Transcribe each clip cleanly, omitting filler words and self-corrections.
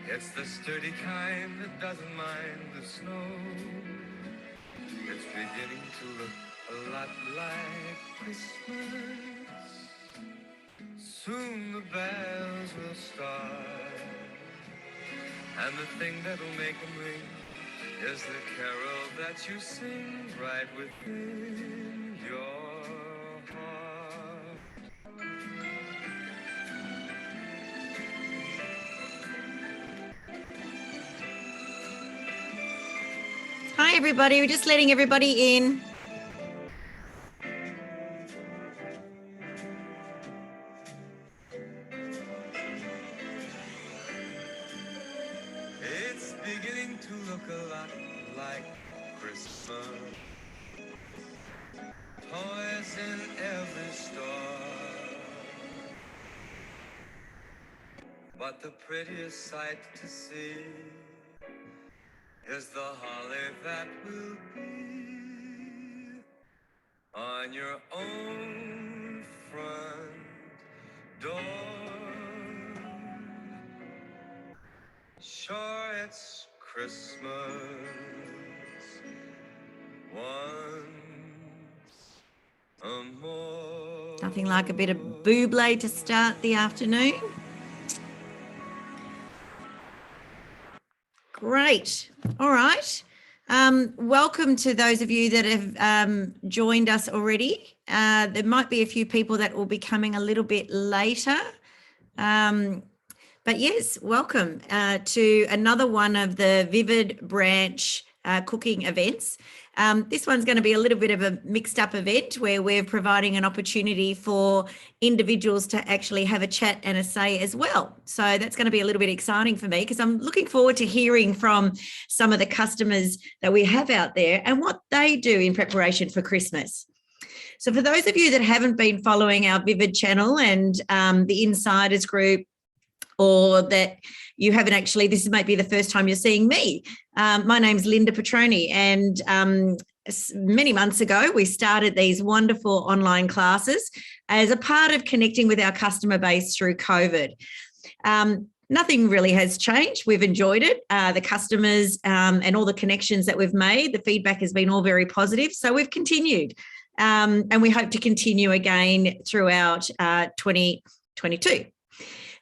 It's the sturdy kind that doesn't mind the snow. It's beginning to look a lot like Christmas. Soon the bells will start, and the thing that'll make them ring is the carol that you sing right within your heart. Hi, everybody. We're just letting everybody in. It's beginning to look a lot like Christmas. Toys in every store, but the prettiest sight to see is the holly that will be on your own front door. Sure, it's Christmas once more. Nothing like a bit of Buble to start the afternoon. Great. All right. Welcome to those of you that have joined us already. There might be a few people that will be coming a little bit later. But yes, welcome to another one of the Vivid Branch cooking events. This one's going to be a little bit of a mixed up event where we're providing an opportunity for individuals to actually have a chat and a say as well. So that's going to be a little bit exciting for me because I'm looking forward to hearing from some of the customers that we have out there and what they do in preparation for Christmas. So for those of you that haven't been following our Vivid channel and the Insiders group, or that you haven't actually, this might be the first time you're seeing me. My name's Linda Petrone, and many months ago, we started these wonderful online classes as a part of connecting with our customer base through COVID. Nothing really has changed. We've enjoyed it. The customers and all the connections that we've made, the feedback has been all very positive. So we've continued, and we hope to continue again throughout 2022.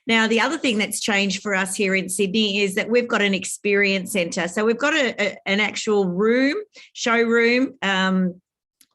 Now, the other thing that's changed for us here in Sydney is that we've got an experience centre. So we've got an actual room, showroom,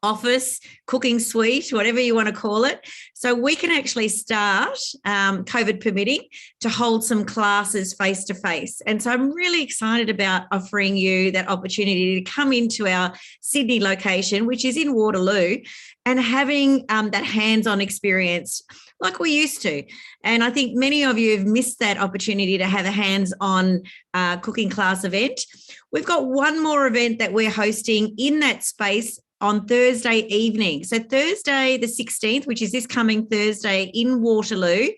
office, cooking suite, whatever you want to call it. So we can actually start, COVID permitting, to hold some classes face-to-face. And so I'm really excited about offering you that opportunity to come into our Sydney location, which is in Waterloo, and having that hands-on experience like we used to. And I think many of you have missed that opportunity to have a hands-on cooking class event. We've got one more event that we're hosting in that space on Thursday evening. So Thursday the 16th, which is this coming Thursday in Waterloo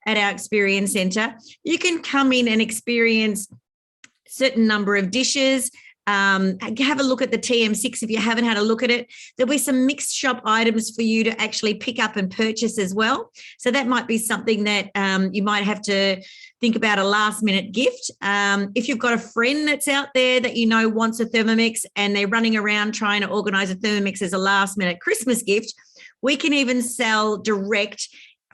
at our Experience Centre, you can come in and experience a certain number of dishes. Have a look at the TM6 if you haven't had a look at it. There'll be some mixed shop items for you to actually pick up and purchase as well. So that might be something that you might have to think about, a last minute gift. If you've got a friend that's out there that you know wants a Thermomix and they're running around trying to organise a Thermomix as a last minute Christmas gift, we can even sell direct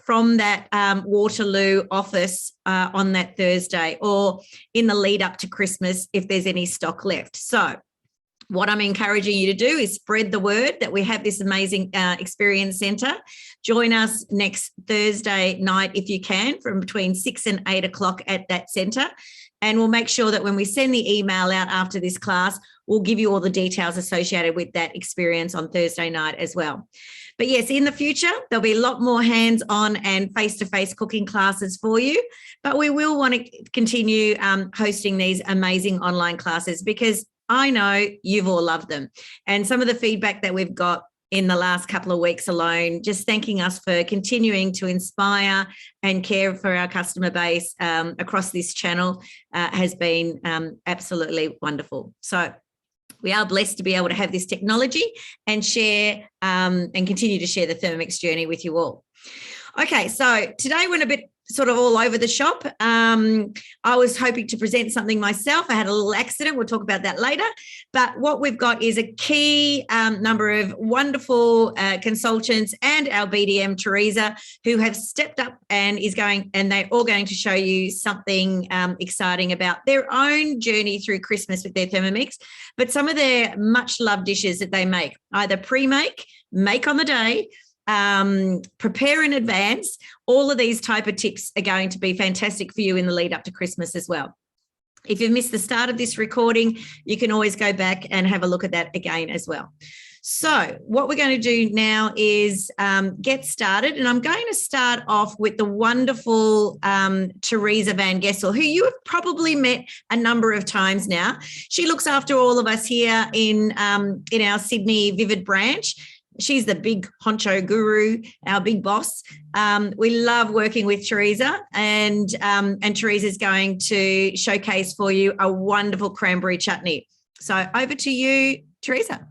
from that Waterloo office on that Thursday, or in the lead up to Christmas if there's any stock left. So what I'm encouraging you to do is spread the word that we have this amazing experience centre. Join us next Thursday night if you can, from between 6 and 8 o'clock at that centre. And we'll make sure that when we send the email out after this class, we'll give you all the details associated with that experience on Thursday night as well. But yes, in the future, there'll be a lot more hands-on and face-to-face cooking classes for you. But we will want to continue hosting these amazing online classes because I know you've all loved them. And some of the feedback that we've got in the last couple of weeks alone, just thanking us for continuing to inspire and care for our customer base across this channel has been absolutely wonderful. So we are blessed to be able to have this technology and share and continue to share the Thermomix journey with you all. Okay, so today we're in a bit sort of all over the shop. I was hoping to present something myself. I had a little accident. We'll talk about that later. But what we've got is a key number of wonderful consultants and our BDM, Theresa, who have stepped up and they're all going to show you something exciting about their own journey through Christmas with their Thermomix, but some of their much loved dishes that they make, either pre-make, make on the day, prepare in advance. All of these type of tips are going to be fantastic for you in the lead up to Christmas as well. If you've missed the start of this recording, you can always go back and have a look at that again as well. So what we're going to do now is get started, and I'm going to start off with the wonderful Theresa van Gessel, who you have probably met a number of times now. She looks after all of us here in our Sydney Vivid branch. She's the big honcho guru, our big boss. We love working with Theresa, and Theresa's going to showcase for you a wonderful cranberry chutney. So over to you, Theresa.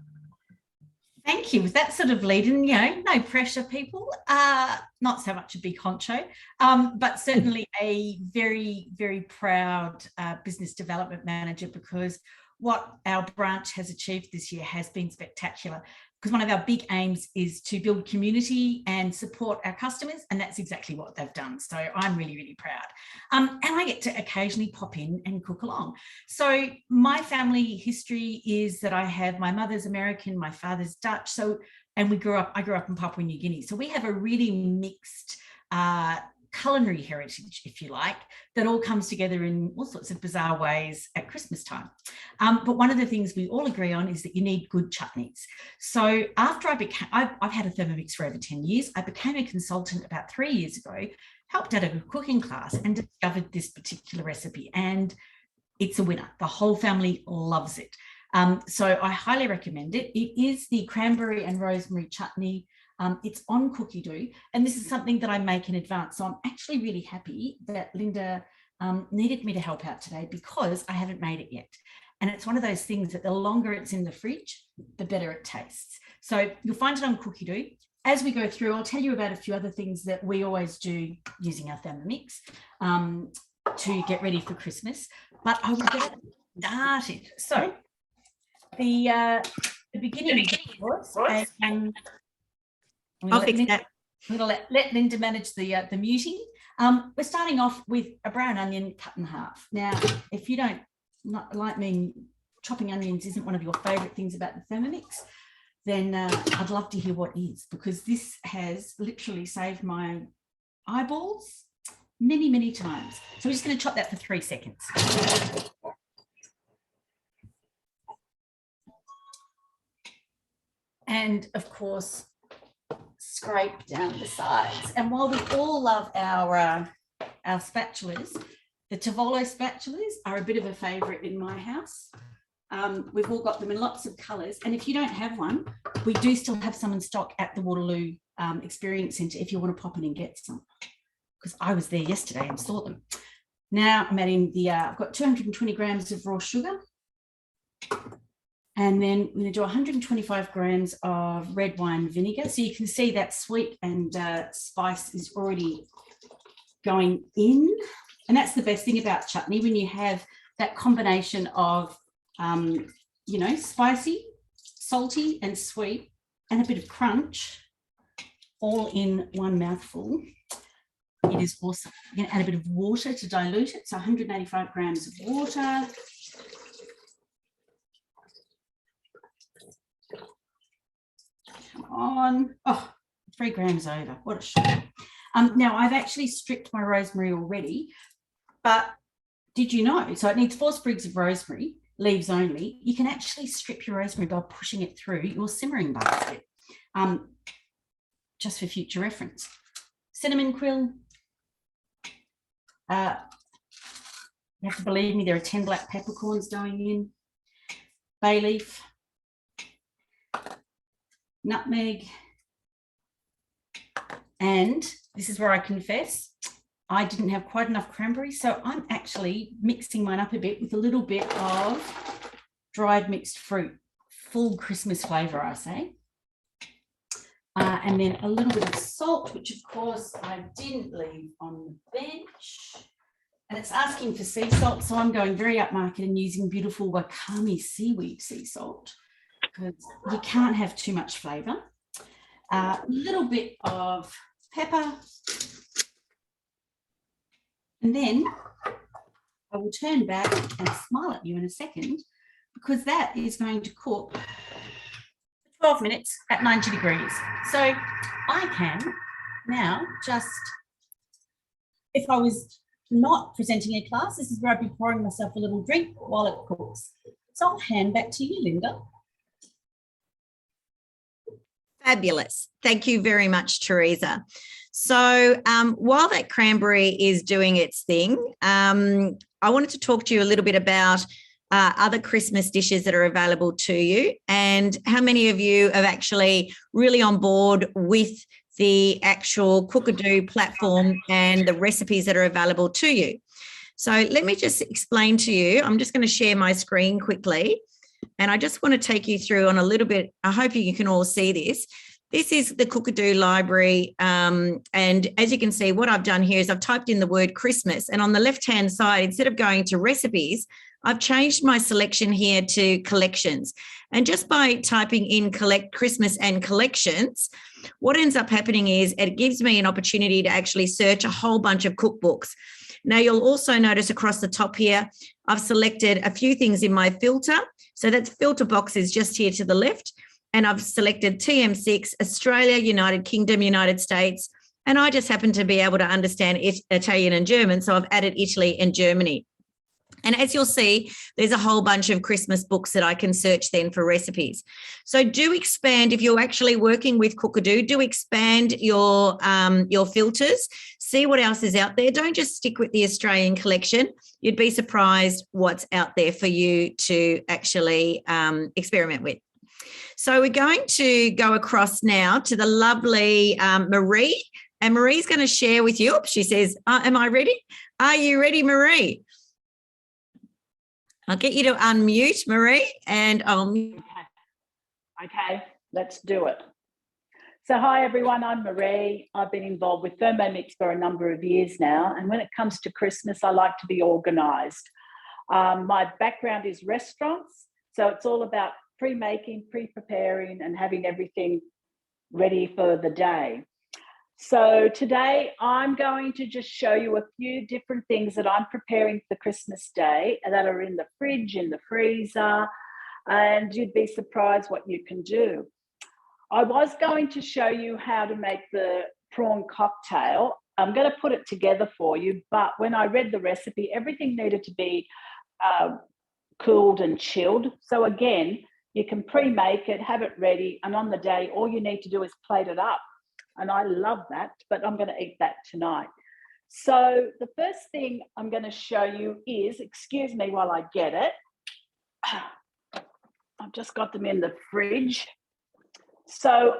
Thank you. With that sort of lead in, no pressure, people. Not so much a big honcho, but certainly a very, very proud business development manager, because what our branch has achieved this year has been spectacular. Because one of our big aims is to build community and support our customers, and that's exactly what they've done. So I'm really, really proud. And I get to occasionally pop in and cook along. So my family history is that my mother's American, my father's Dutch. And I grew up in Papua New Guinea. So we have a really mixed culinary heritage, if you like, that all comes together in all sorts of bizarre ways at Christmas time. But one of the things we all agree on is that you need good chutneys. So after I've had a Thermomix for over 10 years. I became a consultant about 3 years ago, helped at a cooking class and discovered this particular recipe, and it's a winner. The whole family loves it. So I highly recommend it. It is the cranberry and rosemary chutney. It's on cookie dough, and this is something that I make in advance. So I'm actually really happy that Linda needed me to help out today, because I haven't made it yet. And it's one of those things that the longer it's in the fridge, the better it tastes. So you'll find it on cookie dough. As we go through, I'll tell you about a few other things that we always do using our Thermomix to get ready for Christmas. But I will get started. So the beginning, of course, and I'll fix that. I'm going to let Linda manage the muting. We're starting off with a brown onion cut in half. Now, if you don't like me, chopping onions isn't one of your favourite things about the Thermomix, then I'd love to hear what is, because this has literally saved my eyeballs many, many times. So we're just going to chop that for 3 seconds. And of course, scrape down the sides. And while we all love our spatulas, the Tavolo spatulas are a bit of a favourite in my house. We've all got them in lots of colours. And if you don't have one, we do still have some in stock at the Waterloo Experience Centre if you want to pop in and get some, because I was there yesterday and saw them. Now I'm adding I've got 220 grams of raw sugar. And then we're going to do 125 grams of red wine vinegar. So you can see that sweet and spice is already going in. And that's the best thing about chutney, when you have that combination of, spicy, salty and sweet, and a bit of crunch, all in one mouthful. It is awesome. You're going to add a bit of water to dilute it. So 185 grams of water. Come on. Oh, 3 grams over. What a shame. Now, I've actually stripped my rosemary already, but did you know? So it needs 4 sprigs of rosemary, leaves only. You can actually strip your rosemary by pushing it through your simmering basket, just for future reference. Cinnamon quill. You have to believe me, there are 10 black peppercorns going in. Bay leaf. Nutmeg, and this is where I confess I didn't have quite enough cranberry, so I'm actually mixing mine up a bit with a little bit of dried mixed fruit. Full Christmas flavour, I say. and then a little bit of salt, which of course I didn't leave on the bench. And it's asking for sea salt, so I'm going very upmarket and using beautiful Wakame seaweed sea salt because you can't have too much flavour. A little bit of pepper. And then I will turn back and smile at you in a second because that is going to cook for 12 minutes at 90 degrees. So I can now just, if I was not presenting a class, this is where I'd be pouring myself a little drink while it cooks. So I'll hand back to you, Linda. Fabulous. Thank you very much, Theresa. So while that cranberry is doing its thing, I wanted to talk to you a little bit about other Christmas dishes that are available to you and how many of you are actually really on board with the actual Cookadoo platform and the recipes that are available to you. So let me just explain to you. I'm just going to share my screen quickly. And I just want to take you through on a little bit. I hope you can all see this. This is the Cookadoo library. And as you can see, what I've done here is I've typed in the word Christmas. And on the left-hand side, instead of going to recipes, I've changed my selection here to collections. And just by typing in collect Christmas and collections, what ends up happening is it gives me an opportunity to actually search a whole bunch of cookbooks. Now, you'll also notice across the top here, I've selected a few things in my filter. So that's filter boxes just here to the left. And I've selected TM6, Australia, United Kingdom, United States. And I just happen to be able to understand Italian and German. So I've added Italy and Germany. And as you'll see, there's a whole bunch of Christmas books that I can search then for recipes. So do expand, if you're actually working with Cookadoo, do expand your filters, see what else is out there. Don't just stick with the Australian collection. You'd be surprised what's out there for you to actually experiment with. So we're going to go across now to the lovely Marie. And Marie's going to share with you. She says, am I ready? Are you ready, Marie? I'll get you to unmute, Marie, and I'll mute. Okay, let's do it. So hi, everyone. I'm Marie. I've been involved with Thermomix for a number of years now. And when it comes to Christmas, I like to be organised. My background is restaurants. So it's all about pre-making, pre-preparing and having everything ready for the day. So today I'm going to just show you a few different things that I'm preparing for Christmas Day that are in the fridge, in the freezer, and you'd be surprised what you can do. I was going to show you how to make the prawn cocktail. I'm going to put it together for you, but when I read the recipe, everything needed to be cooled and chilled. So again, you can pre-make it, have it ready, and on the day, all you need to do is plate it up. And I love that, but I'm going to eat that tonight. So the first thing I'm going to show you is, excuse me while I get it. I've just got them in the fridge. So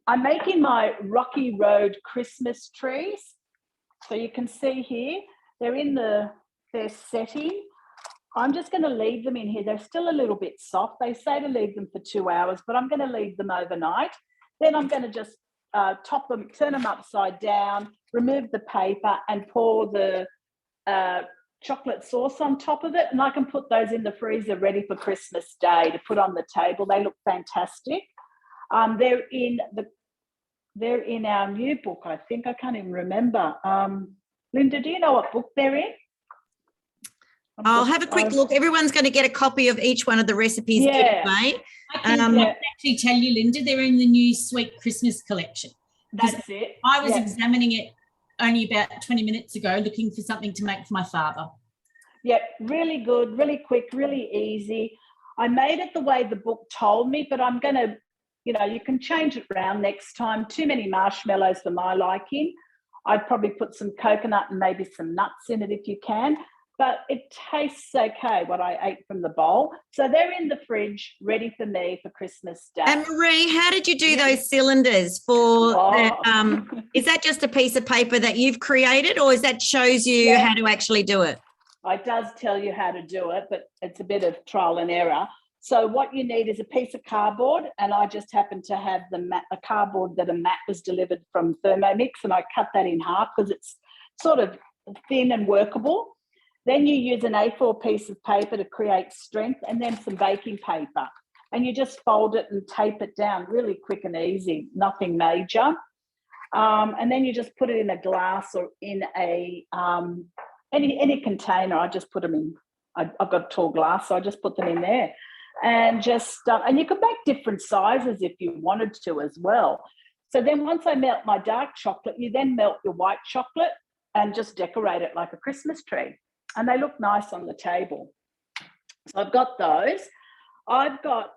I'm making my Rocky Road Christmas trees. So you can see here, they're in their setting. I'm just going to leave them in here. They're still a little bit soft. They say to leave them for 2 hours, but I'm going to leave them overnight. Then I'm going to just top them, turn them upside down, remove the paper and pour the chocolate sauce on top of it. And I can put those in the freezer ready for Christmas Day to put on the table. They look fantastic. They're in our new book, I think. I can't even remember. Linda, do you know what book they're in? I'll have a quick look. Everyone's going to get a copy of each one of the recipes. Yeah. I can actually tell you, Linda, they're in the new Sweet Christmas collection. That's it. I was examining it only about 20 minutes ago, looking for something to make for my father. Yep, really good, really quick, really easy. I made it the way the book told me, but I'm going to, you can change it around next time. Too many marshmallows for my liking. I'd probably put some coconut and maybe some nuts in it if you can. But it tastes okay, what I ate from the bowl. So they're in the fridge, ready for me for Christmas Day. And Marie, how did you do those cylinders for is that just a piece of paper that you've created, or is that shows you how to actually do it? It does tell you how to do it, but it's a bit of trial and error. So what you need is a piece of cardboard, and I just happen to have a cardboard that a mat was delivered from Thermomix, and I cut that in half because it's sort of thin and workable. Then you use an A4 piece of paper to create strength, and then some baking paper. And you just fold it and tape it down really quick and easy, nothing major. And then you just put it in a glass or in a any container. I just put them in. I've got tall glass, so I just put them in there. And just and you can make different sizes if you wanted to as well. So then once I melt my dark chocolate, you then melt your white chocolate and just decorate it like a Christmas tree. And they look nice on the table. So I've got those. I've got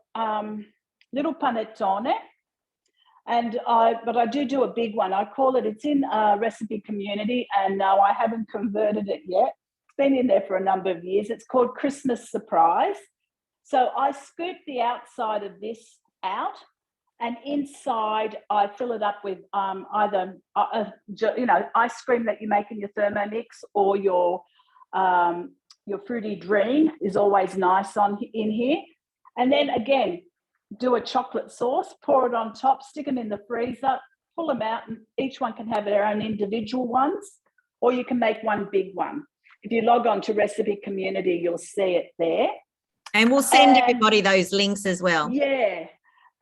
little panettone, but I do a big one. I call it, it's in Recipe Community, and no, I haven't converted it yet. It's been in there for a number of years. It's called Christmas Surprise. So I scoop the outside of this out, and inside I fill it up with either ice cream that you make in your Thermomix, or your fruity dream is always nice in here. And then again, do a chocolate sauce, pour it on top, stick them in the freezer, pull them out, and each one can have their own individual ones, or you can make one big one. If you log on to Recipe Community, you'll see it there. And we'll send everybody those links as well. Yeah.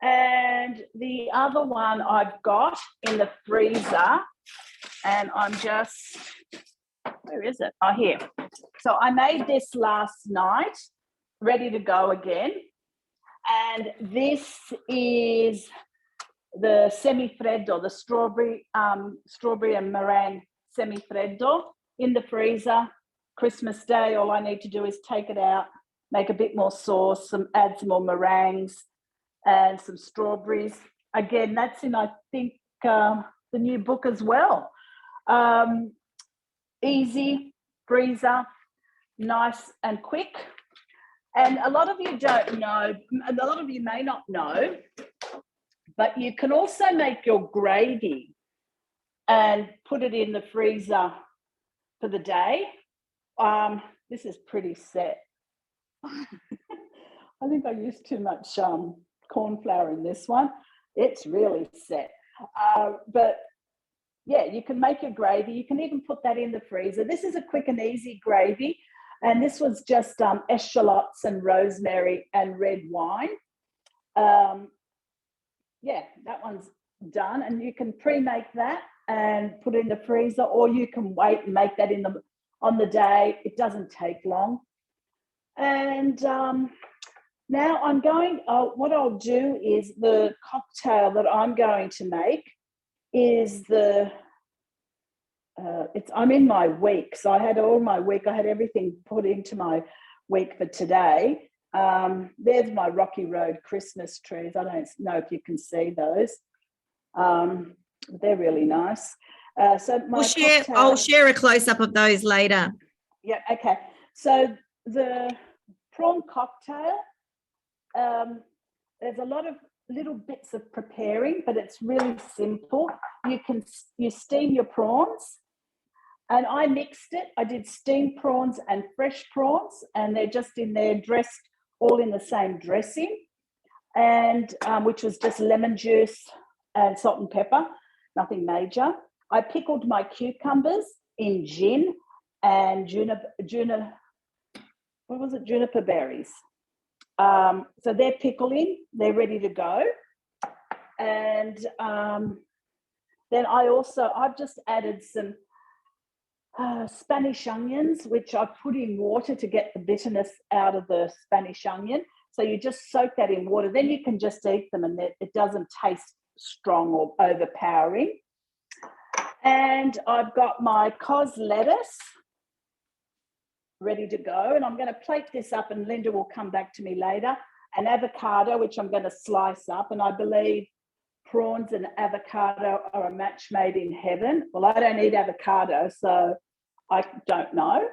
And the other one I've got in the freezer, and I'm just, where is it? Oh, here. So I made this last night, ready to go again. And this is the semifreddo, the strawberry and meringue semifreddo in the freezer. Christmas Day, all I need to do is take it out, make a bit more sauce, add some more meringues and some strawberries. Again, that's in, I think, the new book as well. Easy, freezer, nice and quick. And a lot of you don't know, a lot of you may not know, but you can also make your gravy and put it in the freezer for the day. This is pretty set. I think I used too much corn flour in this one. It's really set. But yeah, you can make your gravy. You can even put that in the freezer. This is a quick and easy gravy. And this was just eschalots and rosemary and red wine. Yeah, that one's done. And you can pre-make that and put it in the freezer, or you can wait and make that on the day. It doesn't take long. And now I'm going, what I'll do is the cocktail that I'm going to make is I'm in my week. So I had all my week. I had everything put into my week for today. There's my Rocky Road Christmas trees. I don't know if you can see those. They're really nice. So I'll share a close-up of those later. Yeah, okay. So the prawn cocktail, there's a lot of little bits of preparing, but it's really simple. You steam your prawns, and I mixed it. I did steamed prawns and fresh prawns, and they're just in there dressed all in the same dressing, and which was just lemon juice and salt and pepper, nothing major. I pickled my cucumbers in gin and juniper berries. So they're pickling, they're ready to go. And then I've just added some Spanish onions, which I put in water to get the bitterness out of the Spanish onion. So you just soak that in water, then you can just eat them, and it doesn't taste strong or overpowering. And I've got my cos lettuce ready to go, and I'm going to plate this up, and Linda will come back to me later. An avocado, which I'm going to slice up, and I believe prawns and avocado are a match made in heaven. Well, I don't eat avocado, so I don't know.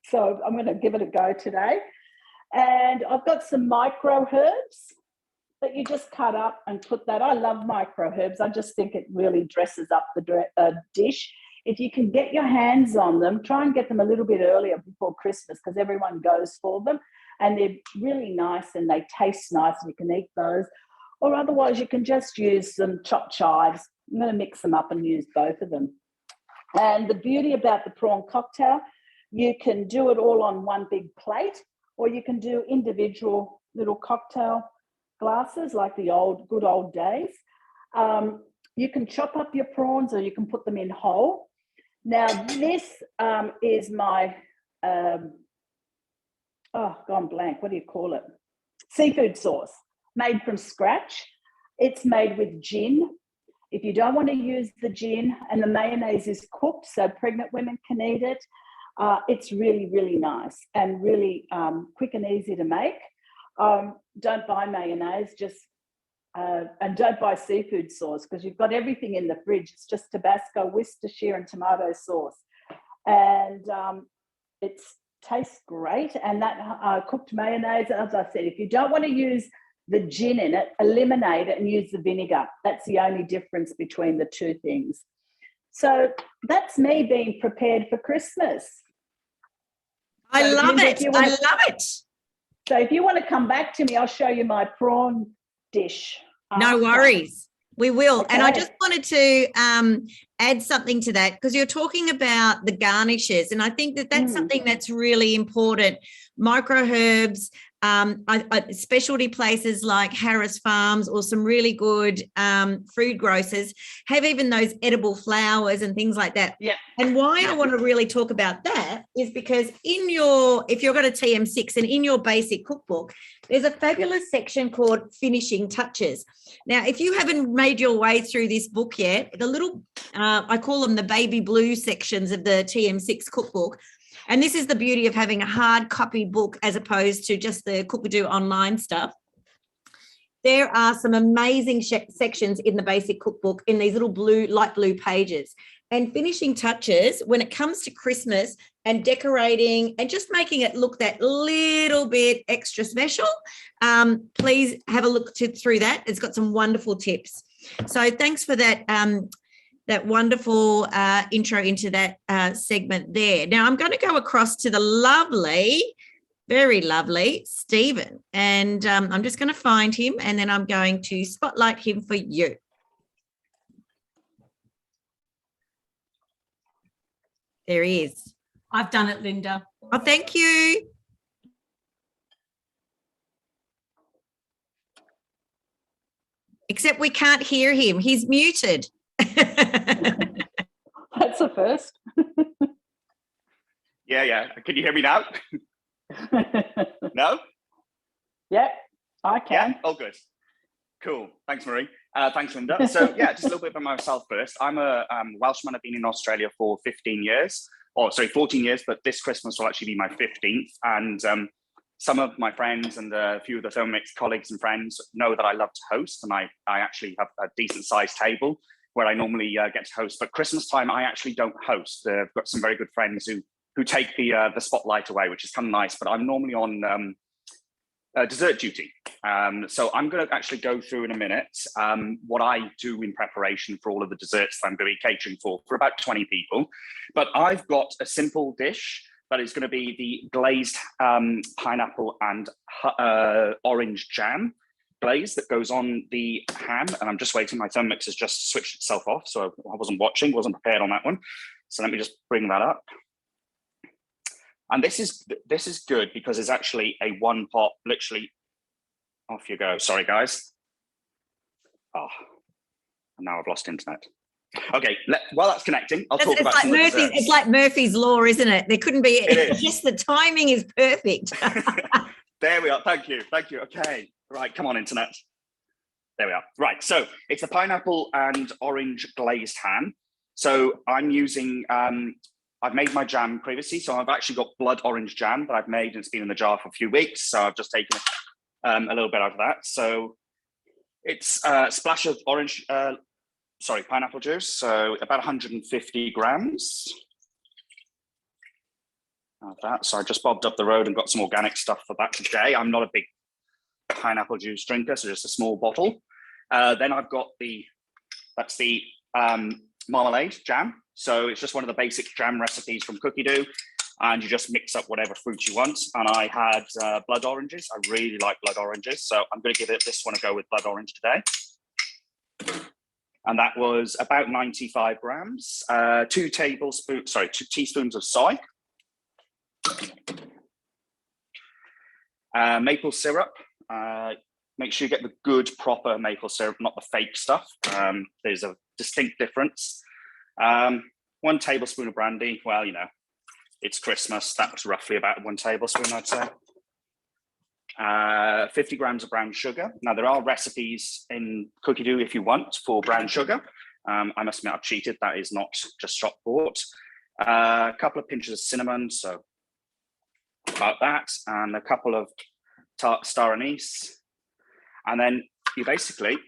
So I'm going to give it a go today. And I've got some micro herbs that you just cut up and put that. I love micro herbs. I just think it really dresses up the dish. If you can get your hands on them, try and get them a little bit earlier before Christmas because everyone goes for them and they're really nice and they taste nice and you can eat those. Or otherwise you can just use some chopped chives. I'm going to mix them up and use both of them. And the beauty about the prawn cocktail, you can do it all on one big plate, or you can do individual little cocktail glasses like the good old days. You can chop up your prawns or you can put them in whole. Now this is my, gone blank, what do you call it? Seafood sauce made from scratch. It's made with gin. If you don't want to use the gin, and the mayonnaise is cooked so pregnant women can eat it, it's really, really nice and really quick and easy to make. Don't buy mayonnaise, and don't buy seafood sauce because you've got everything in the fridge. It's just Tabasco, Worcestershire and tomato sauce. And it tastes great. And that cooked mayonnaise, as I said, if you don't want to use the gin in it, eliminate it and use the vinegar. That's the only difference between the two things. So that's me being prepared for Christmas. I love it. I love it. So if you want to come back to me, I'll show you my prawn dish. No worries. We will. Okay. And I just wanted to add something to that because you're talking about the garnishes. And I think that that's something that's really important. Micro herbs, specialty places like Harris Farms or some really good food grocers have even those edible flowers and things like that. Yeah. And why I want to really talk about that is because if you've got a TM6 and in your basic cookbook, there's a fabulous section called Finishing Touches. Now, if you haven't made your way through this book yet, the little, I call them the baby blue sections of the TM6 cookbook. And this is the beauty of having a hard copy book as opposed to just the Cookadoo online stuff. There are some amazing sections in the basic cookbook in these little light blue pages. And Finishing Touches, when it comes to Christmas and decorating and just making it look that little bit extra special, please have a look through that. It's got some wonderful tips. So thanks for that. That wonderful intro into that segment there. Now I'm going to go across to the lovely, very lovely Stephen, and I'm just going to find him and then I'm going to spotlight him for you. There he is. I've done it, Linda. Oh, thank you. Except we can't hear him. He's muted. That's a first. Yeah. Can you hear me now? No? Yep, I can. Yeah? Oh, good. Cool. Thanks, Marie. Thanks, Linda. So, yeah, just a little bit about myself first. I'm a Welshman. I've been in Australia for 14 years, but this Christmas will actually be my 15th. And some of my friends and a few of the Thermomix colleagues and friends know that I love to host, and I actually have a decent-sized table where I normally get to host. But Christmas time, I actually don't host. I've got some very good friends who take the spotlight away, which is kind of nice. But I'm normally on dessert duty. So I'm going to actually go through in a minute what I do in preparation for all of the desserts that I'm going to be catering for about 20 people. But I've got a simple dish that is going to be the glazed pineapple and orange jam glaze that goes on the ham. And I'm just waiting. My Thermomix has just switched itself off, so I wasn't prepared on that one. So let me just bring that up. And this is good because it's actually a one pot, literally, off you go. Sorry, guys. Oh, and now I've lost internet. Okay, while that's connecting, I'll talk about some of the desserts. It's like Murphy's Law, isn't it? There couldn't be, it is. Just the timing is perfect. There we are, thank you. Okay, right, come on, internet. There we are. Right, so it's a pineapple and orange glazed ham. So I'm using, I've made my jam previously, so I've actually got blood orange jam that I've made, and it's been in the jar for a few weeks, so I've just taken a little bit out of that. So it's a splash of pineapple juice, so about 150 grams of that. So I just bobbed up the road and got some organic stuff for that today. I'm not a big pineapple juice drinker, so just a small bottle. Then I've got that's the marmalade jam. So it's just one of the basic jam recipes from Cookie Dough, and you just mix up whatever fruit you want. And I had blood oranges. I really like blood oranges, so I'm going to give this one a go with blood orange today. And that was about 95 grams. 2 teaspoons of soy. Maple syrup. Make sure you get the good, proper maple syrup, not the fake stuff. There's a distinct difference. 1 tablespoon of brandy. Well, you know, it's Christmas. That's roughly about 1 tablespoon, I'd say. 50 grams of brown sugar. Now, there are recipes in Cookie Dough if you want for brown sugar. I must admit, I've cheated. That is not just shop bought. A couple of pinches of cinnamon, so about that, and a couple of star anise. And then you basically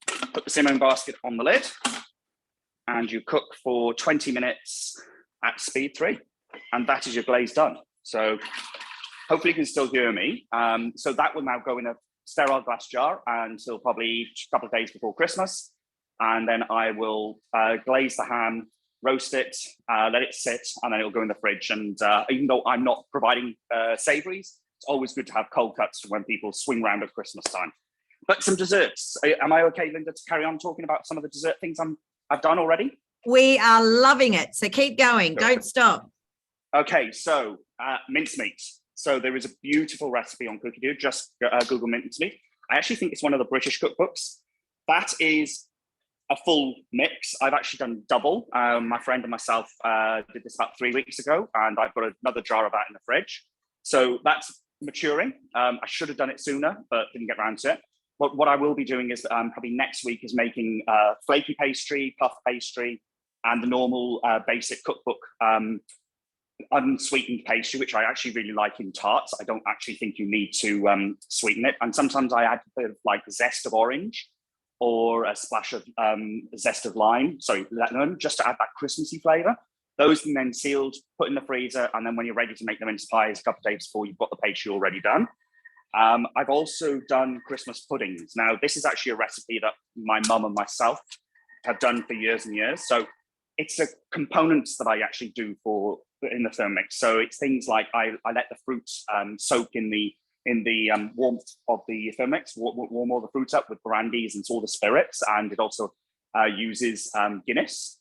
put the simmering basket on the lid and you cook for 20 minutes at speed 3. And that is your glaze done. So hopefully you can still hear me. So that will now go in a sterile glass jar until probably a couple of days before Christmas. And then I will glaze the ham, roast it, let it sit, and then it'll go in the fridge. And even though I'm not providing savories, it's always good to have cold cuts when people swing around at Christmas time. But some desserts. Am I okay, Linda, to carry on talking about some of the dessert things I've done already? We are loving it. So keep going. Sure. Don't stop. Okay, so mincemeat. So there is a beautiful recipe on Cookie Dough. Just Google mincemeat. I actually think it's one of the British cookbooks. That is a full mix. I've actually done double. My friend and myself did this about 3 weeks ago, and I've got another jar of that in the fridge. So that's maturing. I should have done it sooner, but didn't get around to it. But what I will be doing is probably next week is making flaky pastry, puff pastry, and the normal basic cookbook unsweetened pastry, which I actually really like in tarts. I don't actually think you need to sweeten it. And sometimes I add a bit of like zest of orange or a splash of zest of lime, sorry, lemon, just to add that Christmassy flavor. Those are then sealed, put in the freezer, and then when you're ready to make the mince pies a couple of days before, you've got the pastry already done. I've also done Christmas puddings. Now, this is actually a recipe that my mum and myself have done for years and years. So it's the components that I actually do in the Thermomix. So it's things like I let the fruits soak in the warmth of the Thermomix, warm all the fruits up with brandies and all the spirits, and it also uses Guinness.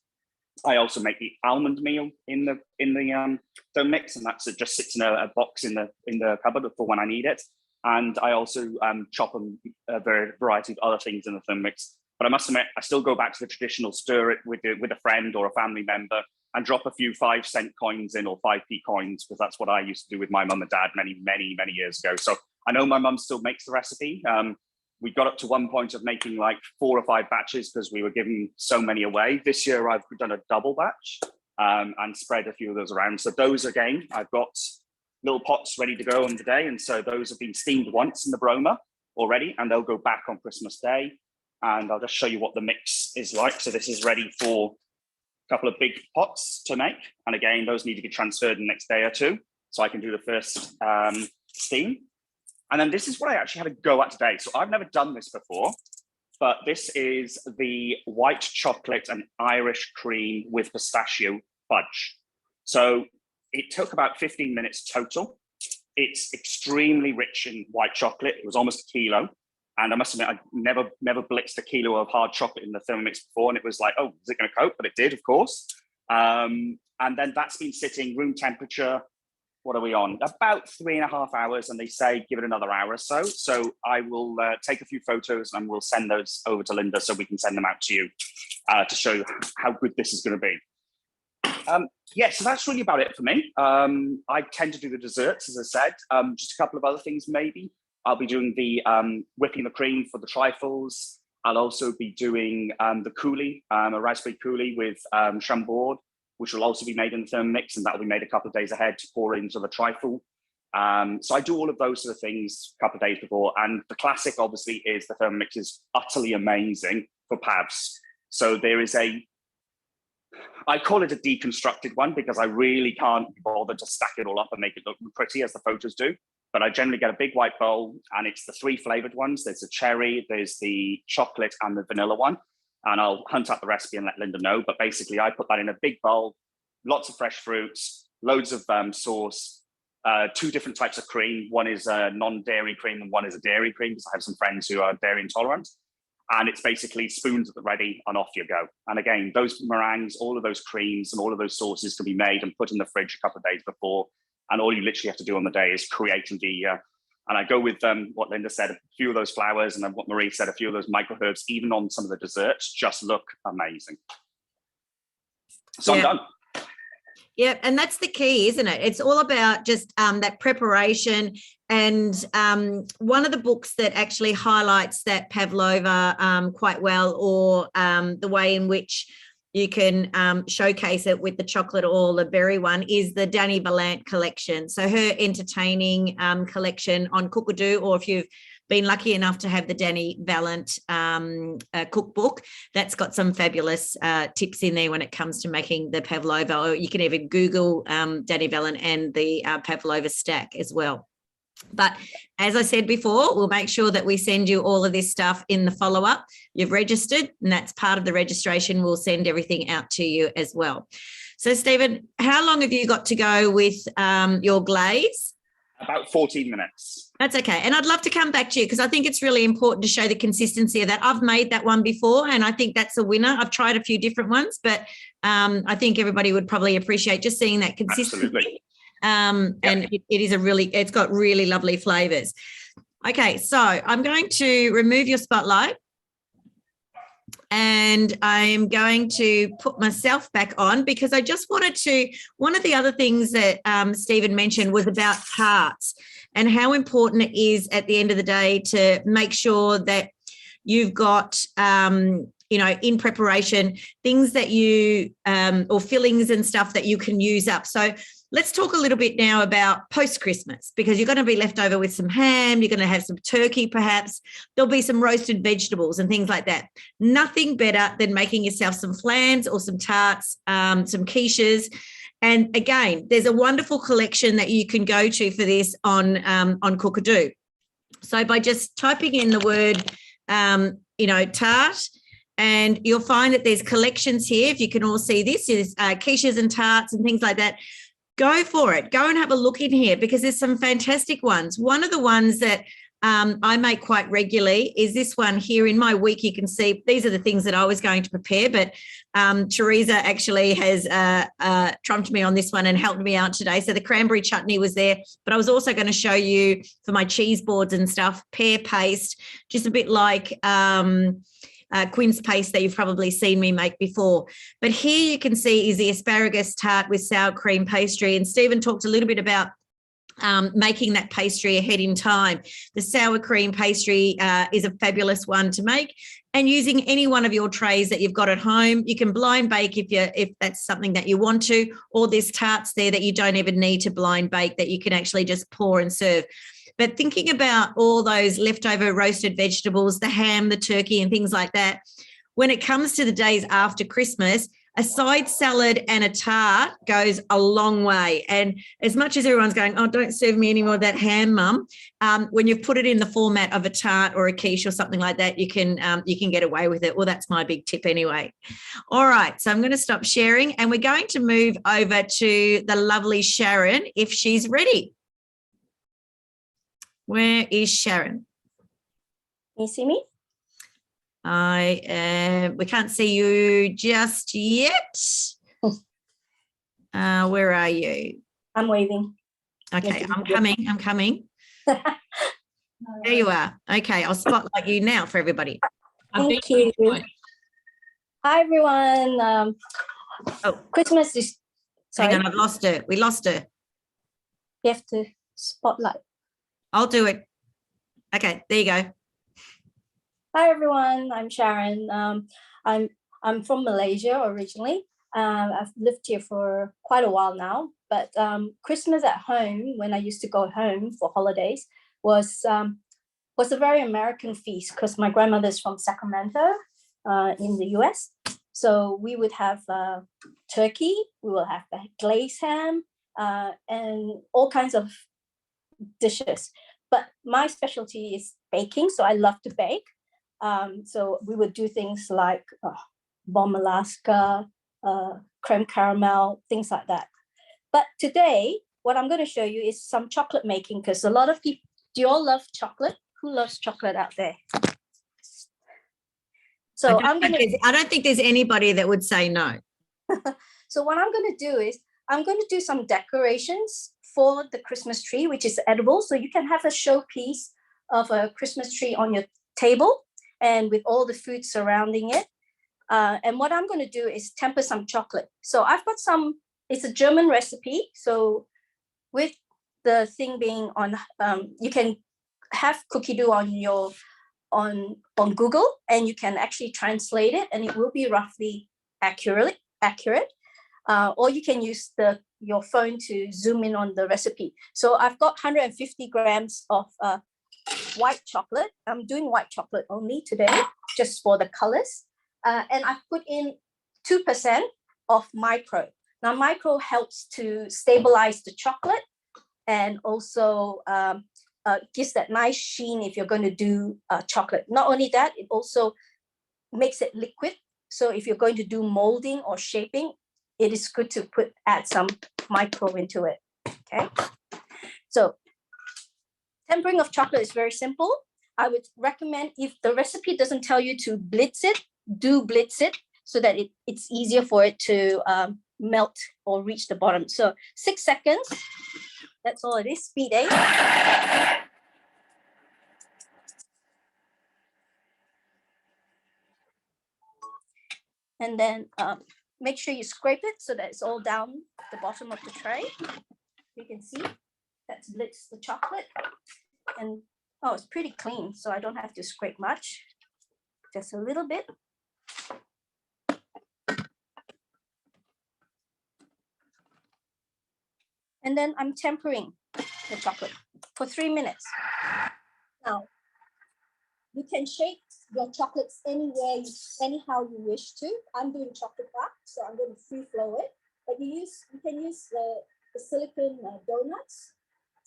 I also make the almond meal in the Thermomix, and it just sits in a box in the cupboard for when I need it. And I also chop a variety of other things in the Thermomix. But I must admit, I still go back to the traditional stir it with a friend or a family member and drop a few 5-cent coins in or 5p coins, because that's what I used to do with my mum and dad many, many, many years ago. So I know my mum still makes the recipe. We got up to one point of making like 4 or 5 batches because we were giving so many away. This year I've done a double batch and spread a few of those around. So those, again, I've got little pots ready to go on the day. And so those have been steamed once in the Broma already, and they'll go back on Christmas Day. And I'll just show you what the mix is like. So this is ready for a couple of big pots to make. And again, those need to be transferred in the next day or two, so I can do the first steam. And then this is what I actually had a go at today. So I've never done this before, but this is the white chocolate and Irish cream with pistachio fudge. So it took about 15 minutes total. It's extremely rich in white chocolate. It was almost a kilo. And I must admit, I never blitzed a kilo of hard chocolate in the Thermomix before. And it was like, oh, is it going to cope? But it did, of course. And then that's been sitting room temperature. What are we on? About 3.5 hours. And they say, give it another hour or so. So I will take a few photos and we'll send those over to Linda so we can send them out to you to show you how good this is going to be. Yeah, so that's really about it for me. I tend to do the desserts, as I said. Just a couple of other things, maybe. I'll be doing the whipping the cream for the trifles. I'll also be doing the coulis, a raspberry coulis with chambord, which will also be made in the Thermomix, and that will be made a couple of days ahead to pour into the trifle. So I do all of those sort of things a couple of days before. And the classic, obviously, is the Thermomix is utterly amazing for pavs. So there is I call it a deconstructed one because I really can't bother to stack it all up and make it look pretty as the photos do. But I generally get a big white bowl, and it's the 3 flavored ones. There's the cherry, there's the chocolate, and the vanilla one. and I'll hunt up the recipe and let Linda know. But basically, I put that in a big bowl, lots of fresh fruits, loads of sauce, 2 different types of cream. One is a non-dairy cream and one is a dairy cream, because I have some friends who are dairy intolerant. And it's basically spoons at the ready and off you go. And again, those meringues, all of those creams and all of those sauces can be made and put in the fridge a couple of days before. And all you literally have to do on the day is create and be, and I go with what Linda said, a few of those flowers, and then what Marie said, a few of those micro herbs, even on some of the desserts, just look amazing. So I'm done. Yeah, and that's the key, isn't it? It's all about just that preparation. And one of the books that actually highlights that pavlova quite well, or the way in which you can showcase it with the chocolate or the berry one, is the Dani Valent collection. So her entertaining collection on Cookadoo, or if you've been lucky enough to have the Dani Valent cookbook, that's got some fabulous tips in there when it comes to making the pavlova. Or you can even Google Dani Valent and the pavlova stack as well. But as I said before, we'll make sure that we send you all of this stuff in the follow-up. You've registered, and that's part of the registration. We'll send everything out to you as well. So, Stephen, how long have you got to go with your glaze? About 14 minutes. That's okay. And I'd love to come back to you, because I think it's really important to show the consistency of that. I've made that one before, and I think that's a winner. I've tried a few different ones, but I think everybody would probably appreciate just seeing that consistency. Absolutely. And it is it's got really lovely flavors. Okay, so I'm going to remove your spotlight, and I'm going to put myself back on, because I just wanted to, one of the other things that Stephen mentioned was about tarts, and how important it is at the end of the day to make sure that you've got in preparation, things that you or fillings and stuff that you can use up. So let's talk a little bit now about post-Christmas, because you're going to be left over with some ham, you're going to have some turkey perhaps, there'll be some roasted vegetables and things like that. Nothing better than making yourself some flans or some tarts, some quiches. And again, there's a wonderful collection that you can go to for this on Cookadoo. So by just typing in the word, tart, and you'll find that there's collections here. If you can all see this, is quiches and tarts and things like that. Go for it. Go and have a look in here, because there's some fantastic ones. One of the ones that I make quite regularly is this one here. In my week, you can see these are the things that I was going to prepare, but Theresa actually has trumped me on this one and helped me out today. So the cranberry chutney was there, but I was also going to show you for my cheese boards and stuff, pear paste, just a bit like quince paste that you've probably seen me make before. But here you can see is the asparagus tart with sour cream pastry. And Stephen talked a little bit about making that pastry ahead in time. The sour cream pastry is a fabulous one to make, and using any one of your trays that you've got at home. You can blind bake if that's something that you want to, or there's tarts there that you don't even need to blind bake, that you can actually just pour and serve. But thinking about all those leftover roasted vegetables, the ham, the turkey and things like that, when it comes to the days after Christmas, a side salad and a tart goes a long way. And as much as everyone's going, oh, don't serve me any more of that ham, Mum, when you've put it in the format of a tart or a quiche or something like that, you can get away with it. Well, that's my big tip anyway. All right, so I'm going to stop sharing, and we're going to move over to the lovely Sharon if she's ready. Where is Sharon? Can you see me? We can't see you just yet. Where are you? I'm waving. Okay, I'm coming. There you are. Okay, I'll spotlight you now for everybody. Thank you. Hi, everyone. Christmas is... Sorry. Hang on, I've lost her. We lost her. You have to spotlight. I'll do it. Okay, there you go. Hi, everyone. I'm Sharon. I'm from Malaysia originally. I've lived here for quite a while now, but Christmas at home, when I used to go home for holidays, was a very American feast, because my grandmother's from Sacramento in the US. So we would have turkey, we will have glazed ham, and all kinds of dishes. But my specialty is baking, so I love to bake. So we would do things like bomb Alaska, creme caramel, things like that. But today, what I'm going to show you is some chocolate making, because a lot of people, do you all love chocolate? Who loves chocolate out there? So I don't think there's anybody that would say no. So what I'm going to do is I'm going to do some decorations for the Christmas tree, which is edible. So you can have a showpiece of a Christmas tree on your table and with all the food surrounding it. And what I'm going to do is temper some chocolate. So I've got some, it's a German recipe. So with the thing being on, you can have cookie dough on your on Google, and you can actually translate it, and it will be roughly accurate. Or you can use your phone to zoom in on the recipe. So I've got 150 grams of white chocolate. I'm doing white chocolate only today, just for the colors. And I've put in 2% of micro. Now, micro helps to stabilize the chocolate and also gives that nice sheen if you're going to do chocolate. Not only that, it also makes it liquid. So if you're going to do molding or shaping, it is good to add some micro into it. Okay. So tempering of chocolate is very simple. I would recommend, if the recipe doesn't tell you to blitz it, do blitz it so that it's easier for it to melt or reach the bottom. So 6 seconds. That's all it is. Speed 8. And then make sure you scrape it so that it's all down the bottom of the tray. You can see that's blitzed the chocolate. And oh, it's pretty clean, so I don't have to scrape much. Just a little bit. And then I'm tempering the chocolate for 3 minutes. Now, you can shape your chocolates anywhere, anyhow you wish to. I'm doing chocolate bar, so I'm going to free flow it. But you can use the silicone donuts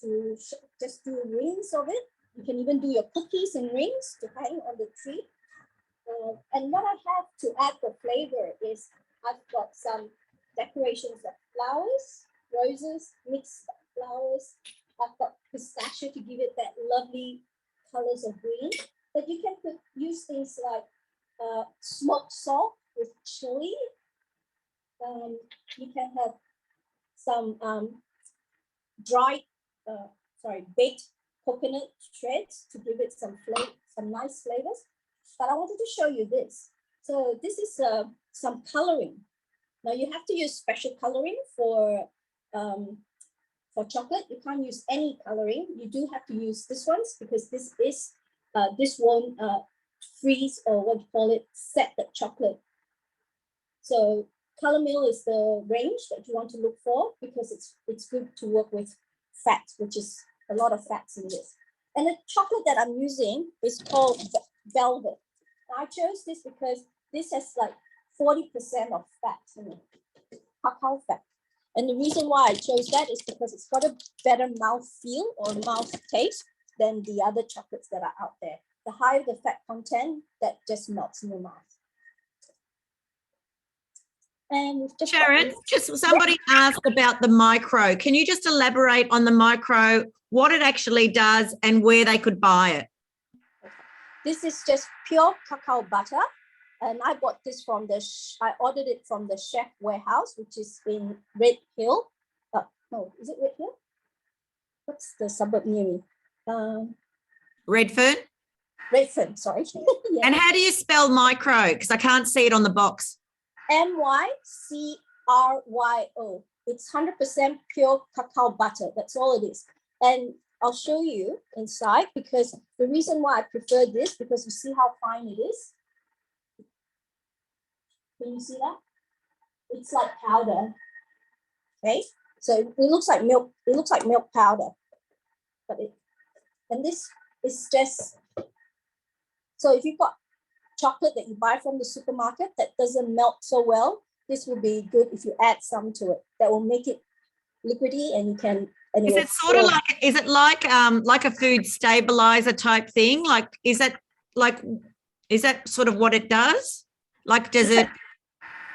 to just do rings of it. You can even do your cookies in rings to hang on the tree. And what I have to add the flavor is I've got some decorations of flowers, roses, mixed flowers. I've got pistachio to give it that lovely colors of green. But you can use things like smoked salt with chili. You can have some baked coconut shreds to give it some flavor, some nice flavors. But I wanted to show you this. So this is some coloring. Now you have to use special coloring for chocolate. You can't use any coloring. You do have to use this ones because this won't freeze, or what you call it, set the chocolate. So color mill is the range that you want to look for because it's good to work with fat, which is a lot of fats in this. And the chocolate that I'm using is called velvet. I chose this because this has like 40% of fat in it, cacao fat. And the reason why I chose that is because it's got a better mouth feel or mouth taste than the other chocolates that are out there. The higher the fat content, that just melts in your mouth. And Sharon, just somebody asked about the micro. Can you just elaborate on the micro, what it actually does and where they could buy it? This is just pure cacao butter. And I bought this from I ordered it from the Chef Warehouse, which is in Red Hill. No, is it Red Hill? What's the suburb near me? Redfern? Redfern, sorry. Yeah. And how do you spell micro? Because I can't see it on the box. MYCRYO. It's 100% pure cacao butter. That's all it is. And I'll show you inside, because the reason why I prefer this, because you see how fine it is. Can you see that? It's like powder. Okay, so it looks like milk. It looks like milk powder, and this is just. So if you've got chocolate that you buy from the supermarket that doesn't melt so well, this will be good if you add some to it. That will make it liquidy, and you can. And is it sort of like? Is it like a food stabilizer type thing? Like, is it like? Is that sort of what it does? Like, does it?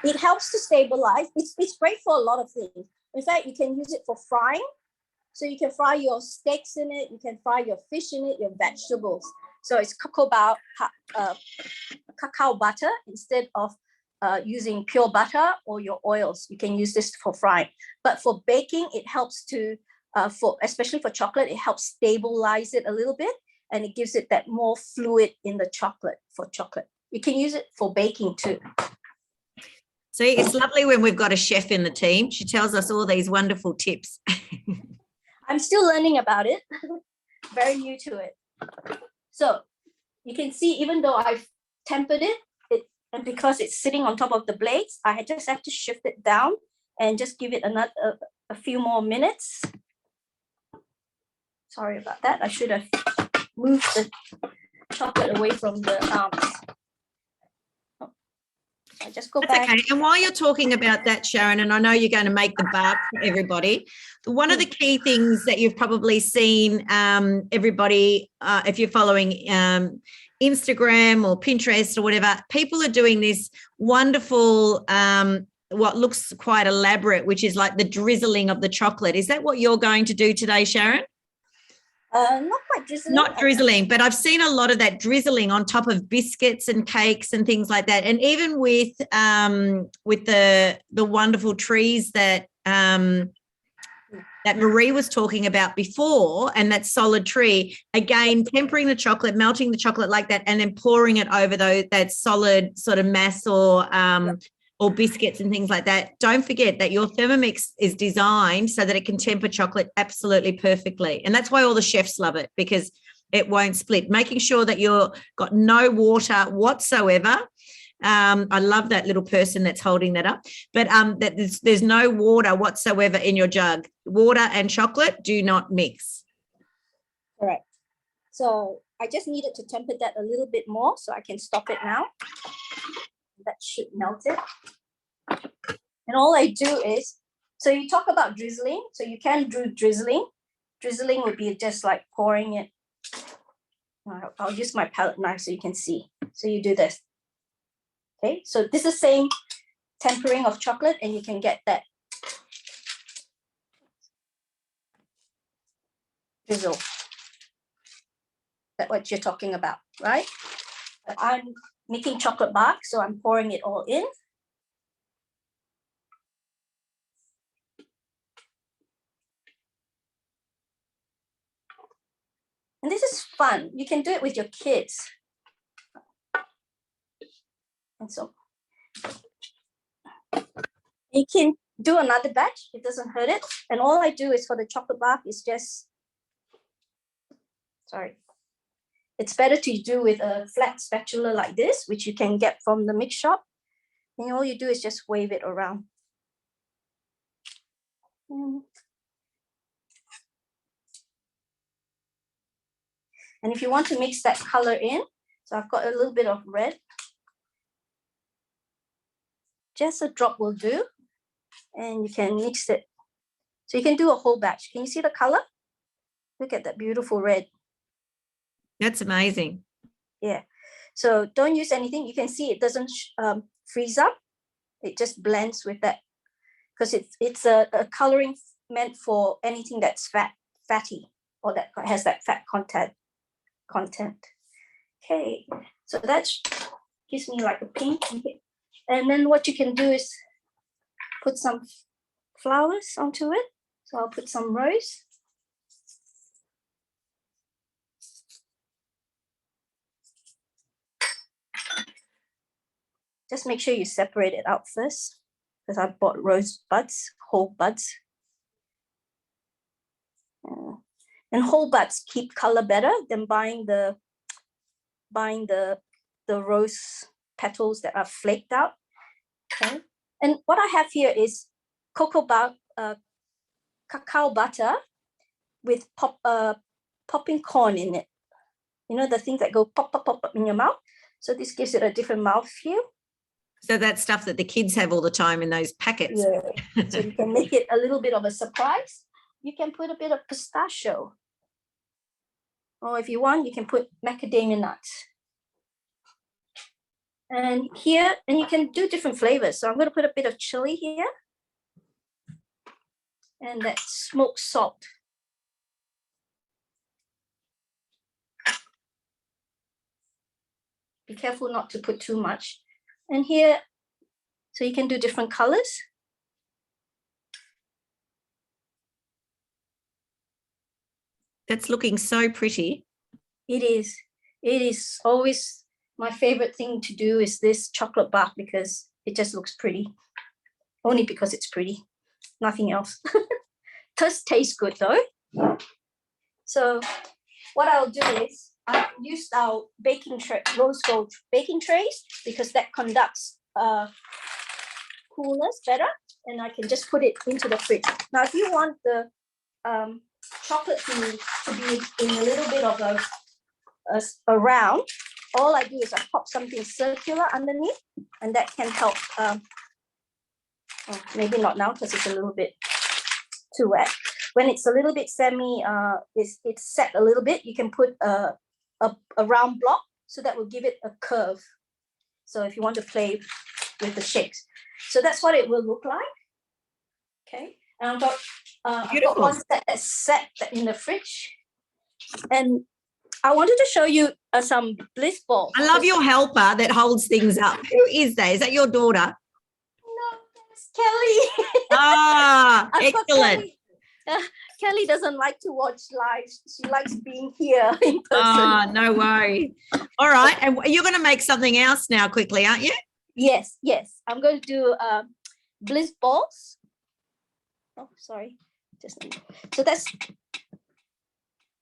It helps to stabilize. It's great for a lot of things. In fact, you can use it for frying. So you can fry your steaks in it. You can fry your fish in it, your vegetables. So it's cacao butter instead of using pure butter or your oils. You can use this for frying. But for baking, it helps to, especially for chocolate, it helps stabilize it a little bit, and it gives it that more fluid in the chocolate for chocolate. You can use it for baking too. See, it's lovely when we've got a chef in the team. She tells us all these wonderful tips. I'm still learning about it. Very new to it. So you can see, even though I've tempered it, and because it's sitting on top of the blades, I just have to shift it down and just give it a few more minutes. Sorry about that. I should have moved the chocolate away from the arms. I just go back. Okay. And while you're talking about that, Sharon, and I know you're going to make the bar for everybody, one of the key things that you've probably seen, everybody, if you're following Instagram or Pinterest or whatever, people are doing this wonderful, what looks quite elaborate, which is like the drizzling of the chocolate. Is that what you're going to do today, Sharon? Not quite drizzling. Not drizzling, but I've seen a lot of that drizzling on top of biscuits and cakes and things like that. And even with the wonderful trees that that Marie was talking about before, and that solid tree, again, tempering the chocolate, melting the chocolate like that, and then pouring it over that solid sort of mass or biscuits and things like that. Don't forget that your Thermomix is designed so that it can temper chocolate absolutely perfectly. And that's why all the chefs love it, because it won't split. Making sure that you've got no water whatsoever. I love that little person that's holding that up, but that there's no water whatsoever in your jug. Water and chocolate do not mix. Correct. So I just needed to temper that a little bit more, so I can stop it now. That should melt it. And all I do is, so you talk about drizzling, so you can do drizzling. Drizzling would be just like pouring it. I'll use my palette knife so you can see. So you do this. Okay, so this is the same tempering of chocolate, and you can get that drizzle. That's what you're talking about, right? But I'm making chocolate bark, so I'm pouring it all in. And this is fun. You can do it with your kids. And so you can do another batch. It doesn't hurt it. And all I do is for the chocolate bark is just, sorry. It's better to do with a flat spatula like this, which you can get from the mix shop. And all you do is just wave it around. And if you want to mix that color in, so I've got a little bit of red. Just a drop will do. And you can mix it. So you can do a whole batch. Can you see the color? Look at that beautiful red. That's amazing. Yeah. So don't use anything. You can see it doesn't freeze up. It just blends with that, because it's a coloring meant for anything that's fatty, or that has that fat content. Okay. So that gives me like a pink. And then what you can do is put some flowers onto it. So I'll put some rose. Just make sure you separate it out first, because I bought rose buds, whole buds. And whole buds keep color better than buying the rose petals that are flaked out. Okay. And what I have here is cacao butter with popping corn in it. You know, the things that go pop, pop, pop, pop in your mouth. So this gives it a different mouthfeel. So that's stuff that the kids have all the time in those packets. Yeah. So you can make it a little bit of a surprise. You can put a bit of pistachio. Or if you want, you can put macadamia nuts. And here, and you can do different flavors. So I'm going to put a bit of chili here. And that smoked salt. Be careful not to put too much. And here, so you can do different colors. That's looking so pretty. It is. It is always my favorite thing to do is this chocolate bar because it just looks pretty. Only because it's pretty, nothing else. Does taste good though. So what I'll do is I've used our baking tray, rose gold baking trays, because that conducts coolness better, and I can just put it into the fridge. Now, if you want the chocolate to be in a little bit of a round, all I do is I pop something circular underneath, and that can help. Oh, maybe not now because it's a little bit too wet. When it's a little bit it's set a little bit, you can put a round block, so that will give it a curve. So if you want to play with the shapes, so that's what it will look like. Okay, and I've got one that's set in the fridge, and I wanted to show you some bliss balls. I love your helper that holds things up. Who is that? Is that your daughter? No, that's Kelly. Ah, excellent. Kelly doesn't like to watch live. She likes being here in person. Ah, no worry. All right, and you're going to make something else now quickly, aren't you? Yes. I'm going to do bliss balls. Oh, sorry. So that's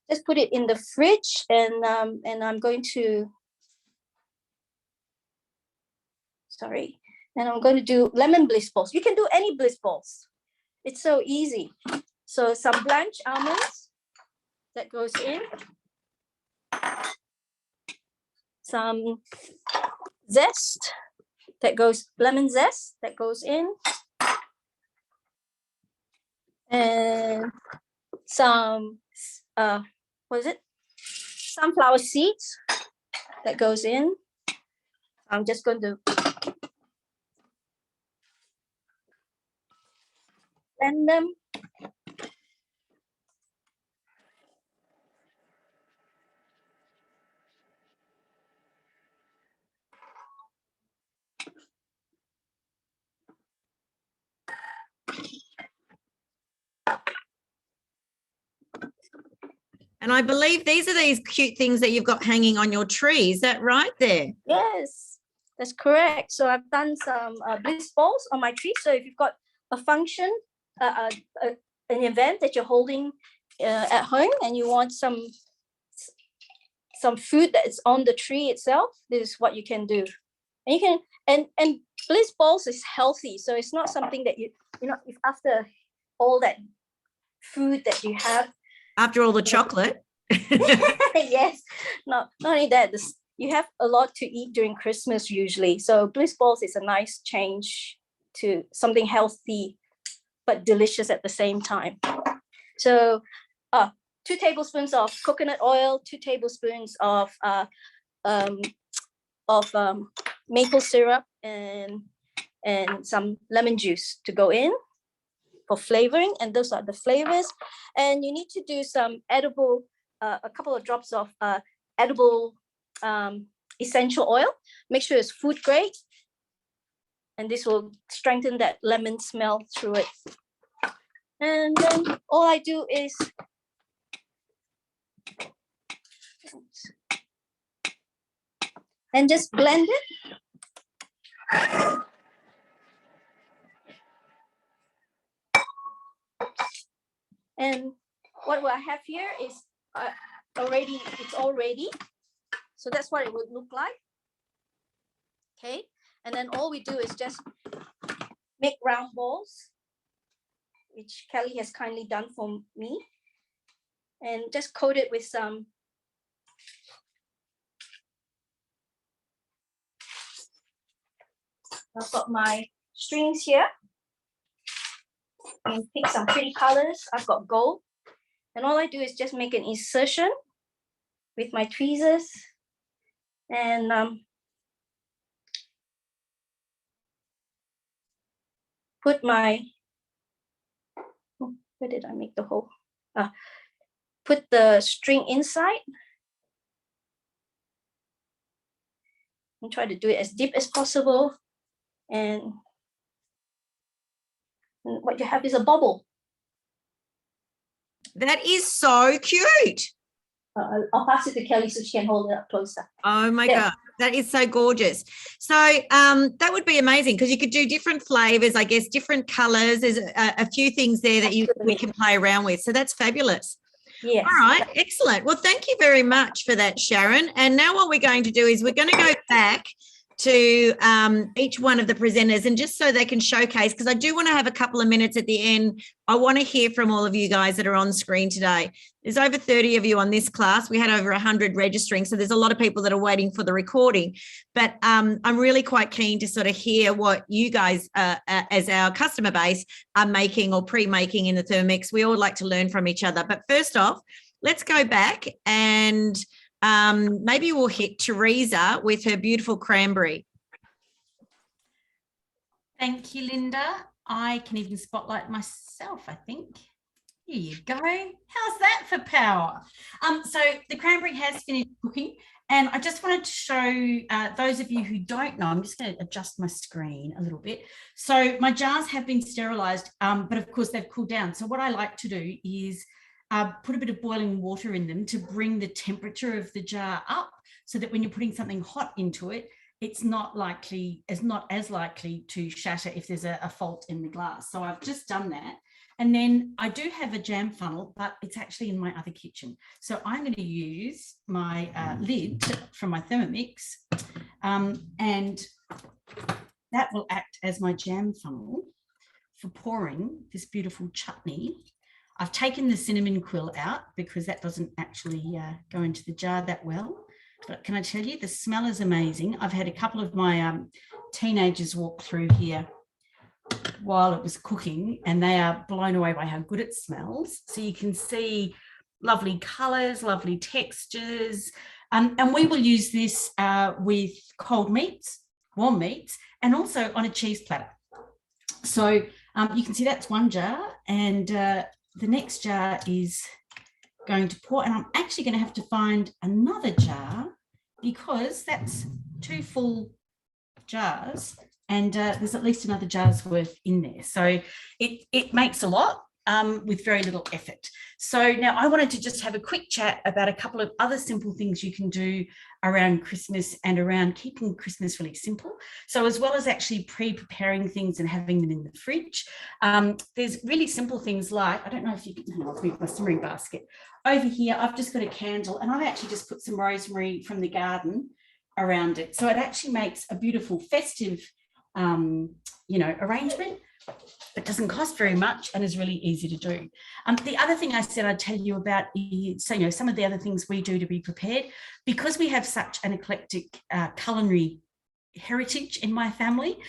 just put it in the fridge, and I'm going to. Sorry, and I'm going to do lemon bliss balls. You can do any bliss balls. It's so easy. So some blanched almonds that goes in. Some zest that goes, lemon zest that goes in. And some, what is it? Sunflower seeds that goes in. I'm just going to blend them. And I believe these are these cute things that you've got hanging on your tree. Is that right there? Yes, that's correct. So I've done some bliss balls on my tree. So if you've got a function, an event that you're holding at home, and you want some food that's on the tree itself, this is what you can do. And you can, and bliss balls is healthy. So it's not something that you know, if after all that food that you have, After all the chocolate. yes, not only that, you have a lot to eat during Christmas usually. So bliss balls is a nice change to something healthy but delicious at the same time. So 2 tablespoons of coconut oil, 2 tablespoons of maple syrup, and some lemon juice to go in for flavoring, and those are the flavors. And you need to do some edible, a couple of drops of edible essential oil. Make sure it's food grade, and this will strengthen that lemon smell through it. And then all I do is and just blend it. And what I have here is it's all ready. So that's what it would look like. Okay, and then all we do is just make round balls, which Kelly has kindly done for me, and just coat it with some I've got my strings here. And pick some pretty colors. I've got gold. And all I do is just make an insertion with my tweezers. And put my, where did I make the hole? Put the string inside and try to do it as deep as possible. And what you have is a bubble. That is so cute. I'll pass it to Kelly so she can hold it up closer. Oh my God, that is so gorgeous. So that would be amazing because you could do different flavors, I guess, different colors. There's a few things there that we can play around with. So that's fabulous. Yes. All right, excellent. Well, thank you very much for that, Sharon. And now what we're going to do is we're going to go back to each one of the presenters, and just so they can showcase, because I do want to have a couple of minutes at the end. I want to hear from all of you guys that are on screen today. There's over 30 of you on this class. We had over 100 registering, so there's a lot of people that are waiting for the recording. But I'm really quite keen to sort of hear what you guys, as our customer base, are making or pre-making in the Thermomix. We all like to learn from each other. But first off, let's go back and maybe we'll hit Theresa with her beautiful cranberry. Thank you, Linda. I can even spotlight myself, I think. Here you go. How's that for power? So the cranberry has finished cooking, and I just wanted to show those of you who don't know, I'm just going to adjust my screen a little bit. So my jars have been sterilised, but of course they've cooled down. So what I like to do is put a bit of boiling water in them to bring the temperature of the jar up, so that when you're putting something hot into it, it's not as likely to shatter if there's a fault in the glass. So I've just done that. And then I do have a jam funnel, but it's actually in my other kitchen. So I'm going to use my lid from my Thermomix, and that will act as my jam funnel for pouring this beautiful chutney. I've taken the cinnamon quill out because that doesn't actually go into the jar that well. But can I tell you, the smell is amazing. I've had a couple of my teenagers walk through here while it was cooking, and they are blown away by how good it smells. So you can see lovely colours, lovely textures. And we will use this with cold meats, warm meats, and also on a cheese platter. So you can see that's one jar, and the next jar is going to pour, and I'm actually going to have to find another jar because that's 2 full jars, and there's at least another jar's worth in there. So it makes a lot with very little effort. So now I wanted to just have a quick chat about a couple of other simple things you can do around Christmas and around keeping Christmas really simple. So as well as actually pre-preparing things and having them in the fridge, there's really simple things like, I don't know if you can, I'll move my simmering basket. Over here, I've just got a candle, and I've actually just put some rosemary from the garden around it. So it actually makes a beautiful festive, arrangement. It doesn't cost very much and is really easy to do. The other thing I said I'd tell you about is, some of the other things we do to be prepared, because we have such an eclectic culinary heritage in my family.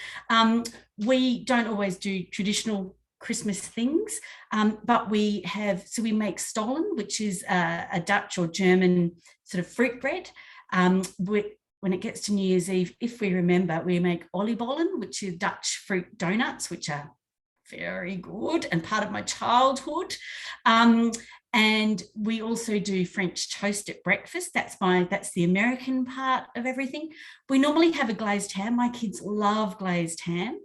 We don't always do traditional Christmas things, but we make stollen, which is a Dutch or German sort of fruit bread. When it gets to New Year's Eve, if we remember, we make oliebollen, which is Dutch fruit donuts, which are very good and part of my childhood. And we also do French toast at breakfast. That's the American part of everything. We normally have a glazed ham. My kids love glazed ham.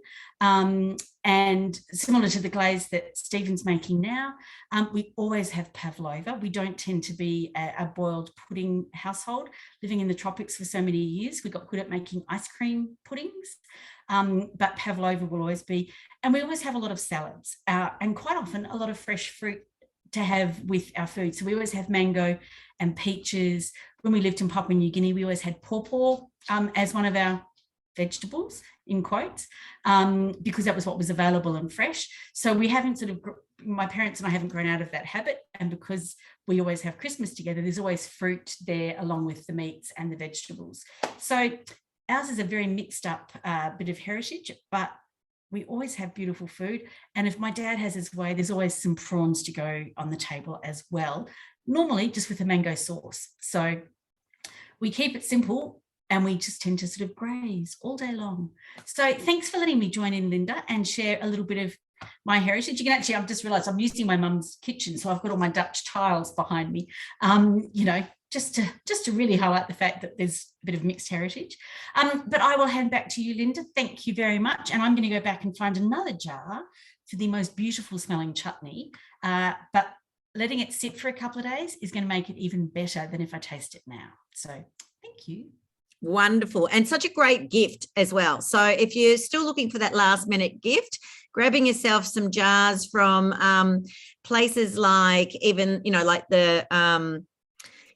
And similar to the glaze that Stephen's making now, we always have pavlova. We don't tend to be a boiled pudding household. Living in the tropics for so many years, we got good at making ice cream puddings, but pavlova will always be. And we always have a lot of salads and quite often a lot of fresh fruit to have with our food. So we always have mango and peaches. When we lived in Papua New Guinea, we always had pawpaw as one of our vegetables, in quotes, because that was what was available and fresh. So we haven't my parents and I haven't grown out of that habit. And because we always have Christmas together, there's always fruit there along with the meats and the vegetables. So ours is a very mixed up bit of heritage, but we always have beautiful food. And if my dad has his way, there's always some prawns to go on the table as well, normally just with a mango sauce. So we keep it simple and we just tend to sort of graze all day long. So thanks for letting me join in, Linda, and share a little bit of my heritage. You can actually, I've just realised I'm using my mum's kitchen, so I've got all my Dutch tiles behind me, you know, just to really highlight the fact that there's a bit of mixed heritage. But I will hand back to you, Linda. Thank you very much. And I'm going to go back and find another jar for the most beautiful smelling chutney. But letting it sit for a couple of days is going to make it even better than if I taste it now. So thank you. Wonderful. And such a great gift as well. So if you're still looking for that last minute gift, grabbing yourself some jars from places like even, you know, like the,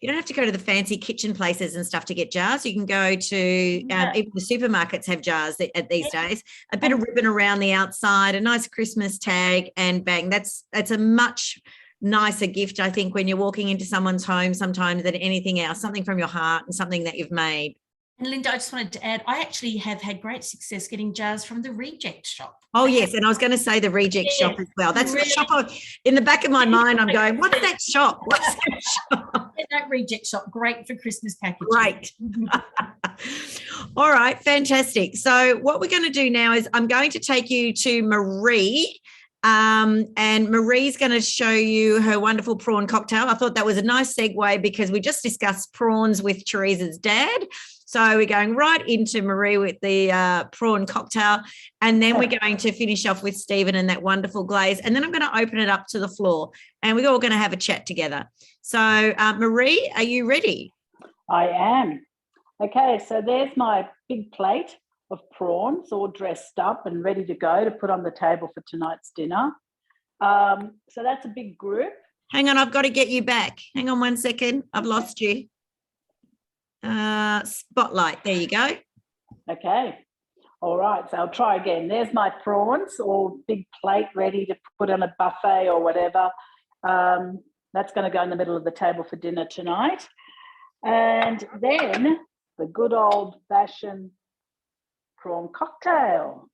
you don't have to go to the fancy kitchen places and stuff to get jars. You can go to even the supermarkets have jars at these days. A bit of ribbon around the outside, a nice Christmas tag, and bang. That's a much nicer gift, I think, when you're walking into someone's home sometimes than anything else, something from your heart and something that you've made. And Linda, I just wanted to add, I actually have had great success getting jars from the Reject Shop. Oh, yes. And I was going to say the Reject Shop as well. That's really, the shop in the back of my mind. I'm going, what's that shop? What's that shop? That Reject Shop, great for Christmas packaging. Great. All right, fantastic. So what we're going to do now is I'm going to take you to Marie. And Marie's going to show you her wonderful prawn cocktail. I thought that was a nice segue because we just discussed prawns with Theresa's dad. So we're going right into Marie with the prawn cocktail, and then we're going to finish off with Stephen and that wonderful glaze. And then I'm going to open it up to the floor and we're all going to have a chat together. So Marie, are you ready? I am. Okay, so there's my big plate of prawns all dressed up and ready to go to put on the table for tonight's dinner. So that's a big group. Hang on, I've got to get you back. Hang on 1 second. I've lost you. Spotlight. There you go. Okay. All right. So I'll try again. There's my prawns, all big plate ready to put on a buffet or whatever. That's going to go in the middle of the table for dinner tonight. And then the good old-fashioned prawn cocktail.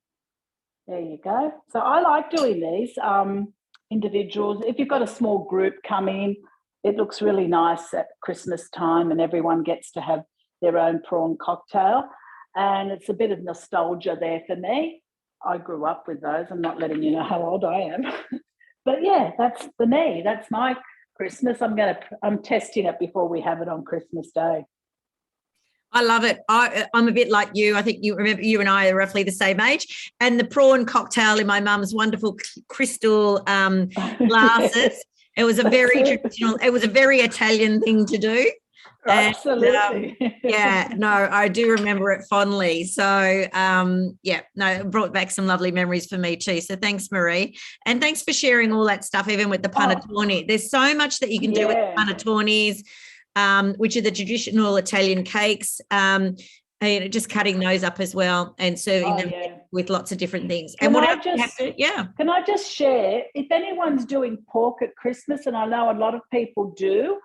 There you go. So I like doing these individuals. If you've got a small group coming, it looks really nice at Christmas time and everyone gets to have their own prawn cocktail. And it's a bit of nostalgia there for me. I grew up with those. I'm not letting you know how old I am. But yeah, that's for me. That's my Christmas. I'm testing it before we have it on Christmas Day. I love it. I'm a bit like you. I think you remember you and I are roughly the same age. And the prawn cocktail in my mum's wonderful crystal glasses. It was a very traditional, it was a very Italian thing to do. Absolutely. And, yeah, no, I do remember it fondly. So, it brought back some lovely memories for me too. So thanks, Marie. And thanks for sharing all that stuff, even with the panettone. There's so much that you can do with panettones, which are the traditional Italian cakes. Just cutting those up as well and serving them with lots of different things. Can I just share, if anyone's doing pork at Christmas, and I know a lot of people do,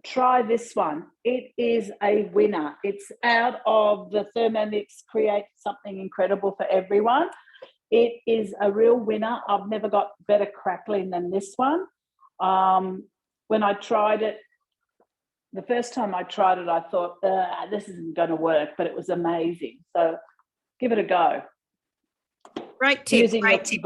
try this one. It is a winner. It's out of the Thermomix Create Something Incredible for Everyone. It is a real winner. I've never got better crackling than this one. When I tried it, the first time I tried it, I thought, this isn't going to work, but it was amazing. So give it a go. Great tip. Great tip.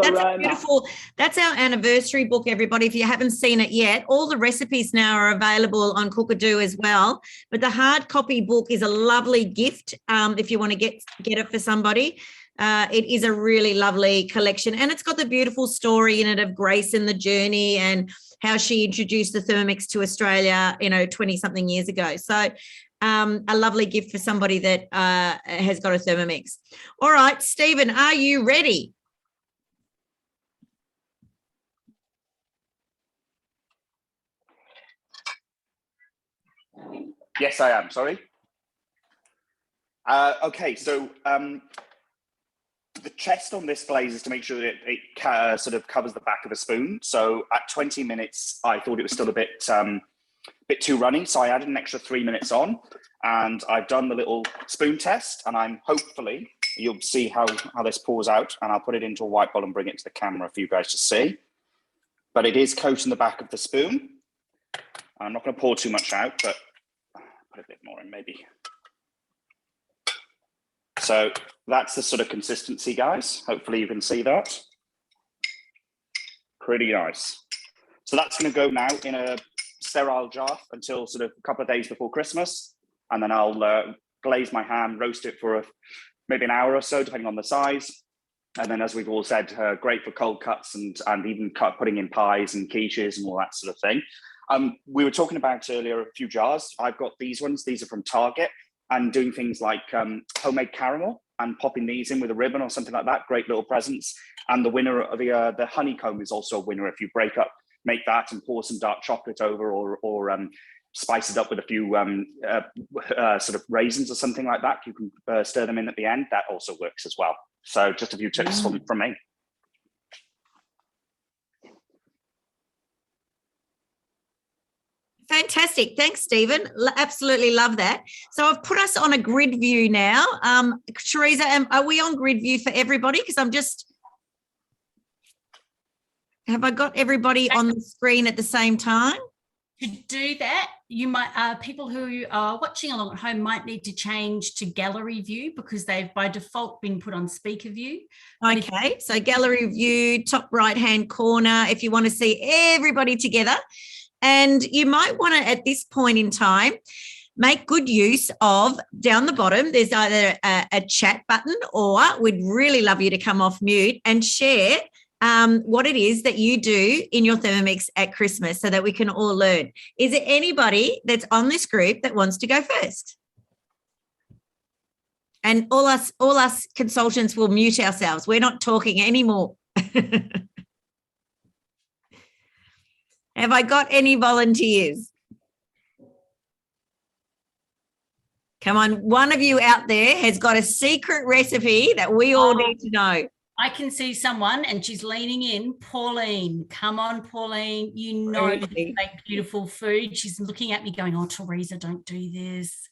That's our anniversary book, everybody. If you haven't seen it yet, all the recipes now are available on Cookadoo as well. But the hard copy book is a lovely gift if you want to get it for somebody. It is a really lovely collection, and it's got the beautiful story in it of Grace and the journey and how she introduced the Thermomix to Australia, 20-something years ago. So a lovely gift for somebody that has got a Thermomix. All right, Stephen, are you ready? Yes, I am. Sorry. Okay, so the chest on this glaze is to make sure that it sort of covers the back of a spoon. So at 20 minutes, I thought it was still a bit too runny. So I added an extra 3 minutes on, and I've done the little spoon test, and I'm hopefully, you'll see how this pours out, and I'll put it into a white bowl and bring it to the camera for you guys to see. But it is coating the back of the spoon. I'm not going to pour too much out, but put a bit more in maybe. So that's the sort of consistency, guys. Hopefully you can see that. Pretty nice. So that's going to go now in a sterile jar until sort of a couple of days before Christmas. And then I'll glaze my ham, roast it for maybe an hour or so, depending on the size. And then, as we've all said, great for cold cuts and even putting in pies and quiches and all that sort of thing. We were talking about earlier a few jars. I've got these ones. These are from Target, and doing things like homemade caramel and popping these in with a ribbon or something like that. Great little presents. And the winner of the honeycomb is also a winner. If you break up, make that and pour some dark chocolate over, or spice it up with a few sort of raisins or something like that. You can stir them in at the end. That also works as well. So just a few tips from me. Fantastic. Thanks, Stephen. Absolutely love that. So I've put us on a grid view now. Theresa, are we on grid view for everybody? Because have I got everybody on the screen at the same time? To do that, you might people who are watching along at home might need to change to gallery view because they've by default been put on speaker view. Okay, so gallery view, top right-hand corner, if you want to see everybody together. And you might want to, at this point in time, make good use of, down the bottom, there's either a chat button, or we'd really love you to come off mute and share what it is that you do in your Thermomix at Christmas so that we can all learn. Is there anybody that's on this group that wants to go first? And all us consultants will mute ourselves. We're not talking anymore. Have I got any volunteers? Come on, one of you out there has got a secret recipe that we all need to know. I can see someone and she's leaning in. Pauline, come on, Pauline. You know that you make beautiful food. She's looking at me going, oh, Theresa, don't do this.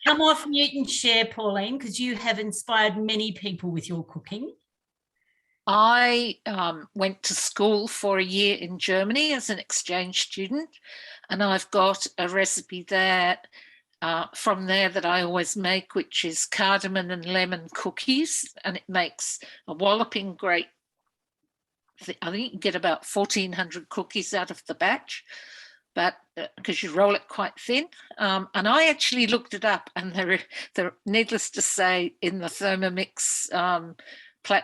come off mute and share, Pauline, because you have inspired many people with your cooking. I went to school for a year in Germany as an exchange student, and I've got a recipe that from there that I always make, which is cardamom and lemon cookies, and it makes a walloping great. I think you get about 1,400 cookies out of the batch, but because you roll it quite thin. And I actually looked it up, and they're needless to say, in the Thermomix,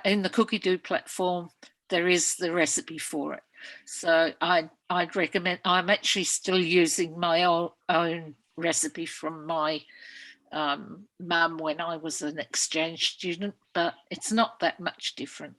in the Cookie Do platform, there is the recipe for it. So I'd recommend. I'm actually still using my own recipe from my mum when I was an exchange student, but it's not that much different.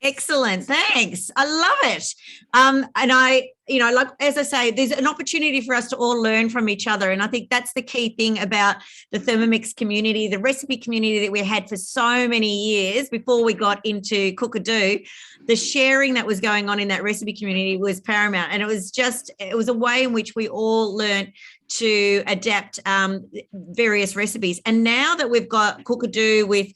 Excellent. Thanks. I love it. And I, like, as I say, there's an opportunity for us to all learn from each other. And I think that's the key thing about the Thermomix community, the recipe community that we had for so many years before we got into Cookadoo. The sharing that was going on in that recipe community was paramount. And it was a way in which we all learned to adapt various recipes. And now that we've got Cookadoo with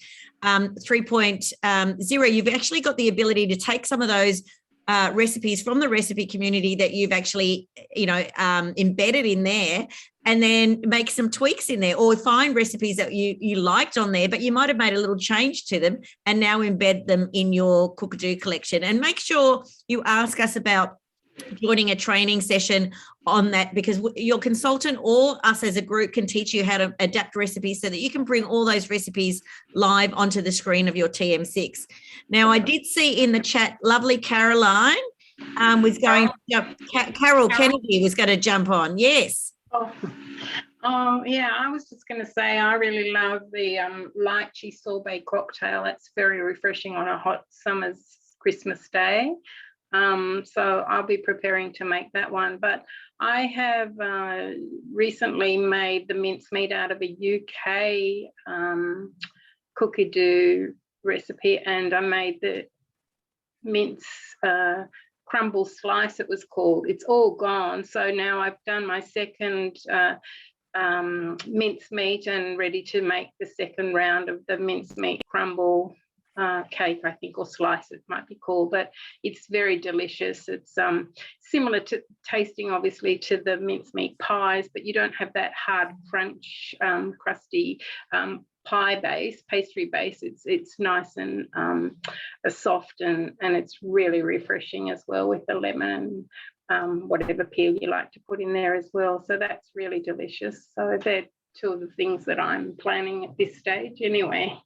3.0, you've actually got the ability to take some of those recipes from the recipe community that you've actually, embedded in there, and then make some tweaks in there, or find recipes that you liked on there, but you might have made a little change to them and now embed them in your Cookadoo collection. And make sure you ask us about joining a training session on that, because your consultant or us as a group can teach you how to adapt recipes so that you can bring all those recipes live onto the screen of your TM6. Now, I did see in the chat, lovely Caroline was going to jump. Carol Kennedy was going to jump on. Yes. Yeah, I was just going to say I really love the lychee sorbet cocktail. It's very refreshing on a hot summer's Christmas day. So I'll be preparing to make that one. But I have recently made the mincemeat out of a UK Cookadoo recipe, and I made the mince crumble slice, it was called. It's all gone. So now I've done my second mincemeat and ready to make the second round of the mincemeat crumble cake, I think, or slice it might be called, but it's very delicious. It's similar to tasting, obviously, to the mincemeat pies, but you don't have that hard crunch, crusty pie base, pastry base. It's nice and soft, and it's really refreshing as well with the lemon and whatever peel you like to put in there as well. So that's really delicious. So they're two of the things that I'm planning at this stage anyway.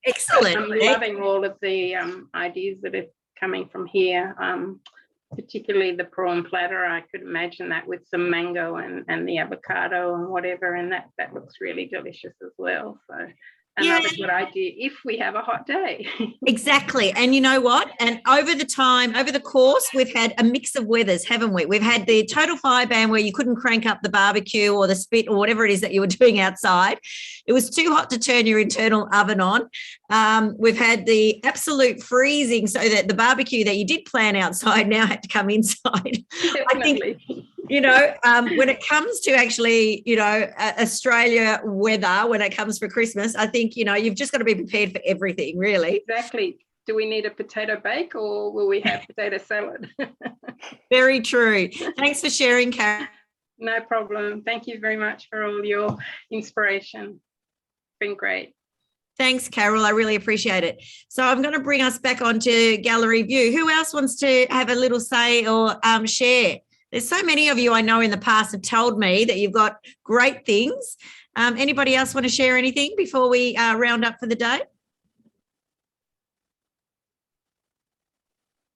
Excellent. I'm loving all of the ideas that are coming from here, particularly the prawn platter. I could imagine that with some mango and the avocado and whatever, and that looks really delicious as well. So another good idea if we have a hot day. Exactly. And you know what? And over the course, we've had a mix of weathers, haven't we? We've had the total fire ban where you couldn't crank up the barbecue or the spit or whatever it is that you were doing outside. It was too hot to turn your internal oven on. We've had the absolute freezing so that the barbecue that you did plan outside now had to come inside. Definitely. I think, you know, when it comes to actually, you know, Australia weather, when it comes for Christmas, I think, you know, you've just got to be prepared for everything, really. Exactly. Do we need a potato bake or will we have potato salad? Very true. Thanks for sharing, Karen. No problem. Thank you very much for all your inspiration. It's been great. Thanks, Carol. I really appreciate it. So I'm going to bring us back onto gallery view. Who else wants to have a little say or share? There's so many of you I know in the past have told me that you've got great things. Anybody else want to share anything before we round up for the day?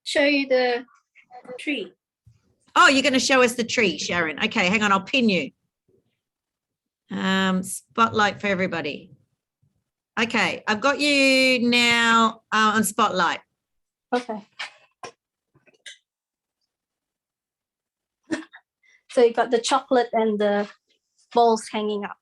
Show you the tree. Oh, you're going to show us the tree, Sharon. Okay, hang on. I'll pin you. Spotlight for everybody. Okay, I've got you now on Spotlight. Okay. So you got the chocolate and the balls hanging up.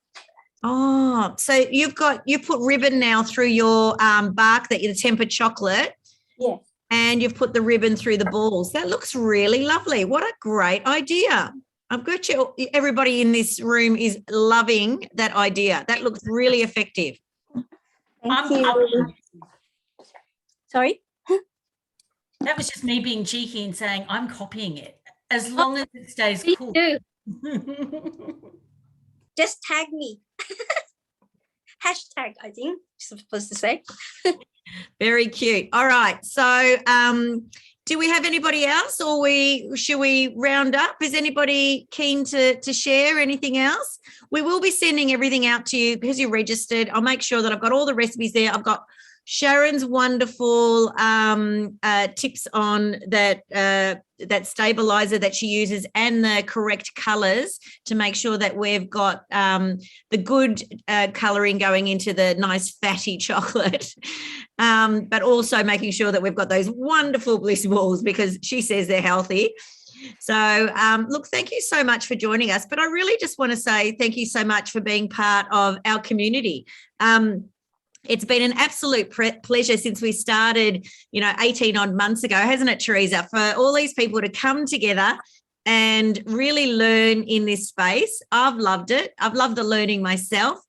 Oh, so you put ribbon now through your bark, the tempered chocolate. Yes. And you've put the ribbon through the balls. That looks really lovely. What a great idea. I've got you. Everybody in this room is loving that idea. That looks really effective. Thank you. Sorry? That was just me being cheeky and saying I'm copying it. As long as it stays cool. Just tag me. Hashtag, I think you're supposed to say. Very cute. All right. So do we have anybody else or should we round up? Is anybody keen to share anything else? We will be sending everything out to you because you're registered. I'll make sure that I've got all the recipes there. I've got Sharon's wonderful tips on that stabilizer that she uses and the correct colors to make sure that we've got the good coloring going into the nice fatty chocolate, but also making sure that we've got those wonderful bliss balls because she says they're healthy. So look, thank you so much for joining us, but I really just want to say thank you so much for being part of our community. It's been an absolute pleasure since we started, 18 odd months ago, hasn't it, Theresa, for all these people to come together and really learn in this space. I've loved it. I've loved the learning myself.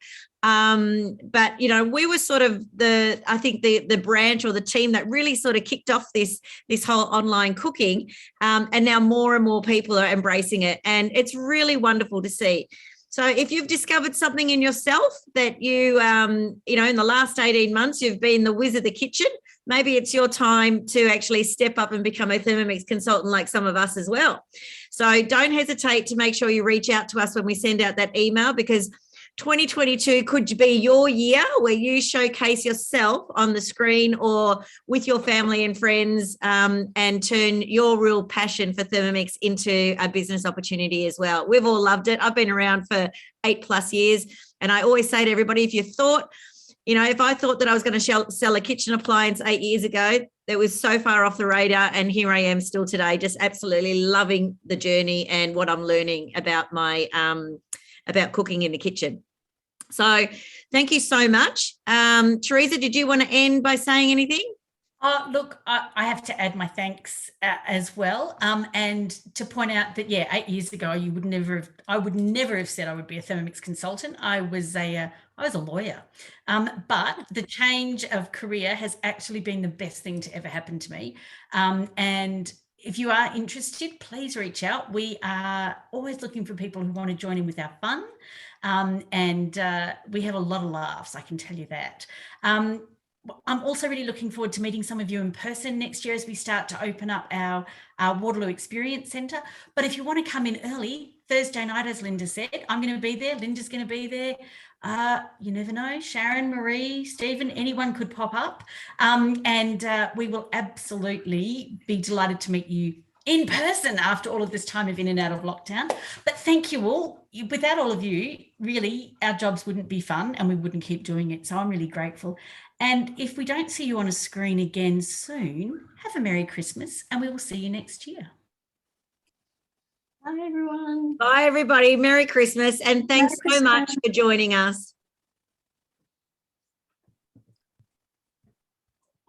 But, we were sort of the branch or the team that really sort of kicked off this whole online cooking. And now more and more people are embracing it. And it's really wonderful to see. So if you've discovered something in yourself that you, in the last 18 months, you've been the whiz of the kitchen, maybe it's your time to actually step up and become a Thermomix consultant like some of us as well. So don't hesitate to make sure you reach out to us when we send out that email, because 2022 could be your year where you showcase yourself on the screen or with your family and friends and turn your real passion for Thermomix into a business opportunity as well. We've all loved it. I've been around for 8+ years. And I always say to everybody, if you thought, if I thought that I was going to sell a kitchen appliance 8 years ago, that was so far off the radar. And here I am still today, just absolutely loving the journey and what I'm learning about my about cooking in the kitchen. So thank you so much. Theresa, did you want to end by saying anything? Look, I have to add my thanks as well, and to point out that 8 years ago I would never have said I would be a Thermomix consultant. I was a lawyer, but the change of career has actually been the best thing to ever happen to me. And if you are interested, please reach out. We are always looking for people who want to join in with our fun, and we have a lot of laughs, I can tell you that. I'm also really looking forward to meeting some of you in person next year as we start to open up our Waterloo Experience Centre. But if you want to come in early, Thursday night, as Linda said, I'm going to be there. Linda's going to be there. You never know, Sharon, Marie, Stephen, anyone could pop up. And we will absolutely be delighted to meet you in person after all of this time of in and out of lockdown. But thank you all. Without all of you, really, our jobs wouldn't be fun and we wouldn't keep doing it. So I'm really grateful. And if we don't see you on a screen again soon, have a Merry Christmas and we will see you next year. Bye, everyone. Bye, everybody. Merry Christmas. And thanks so much for joining us.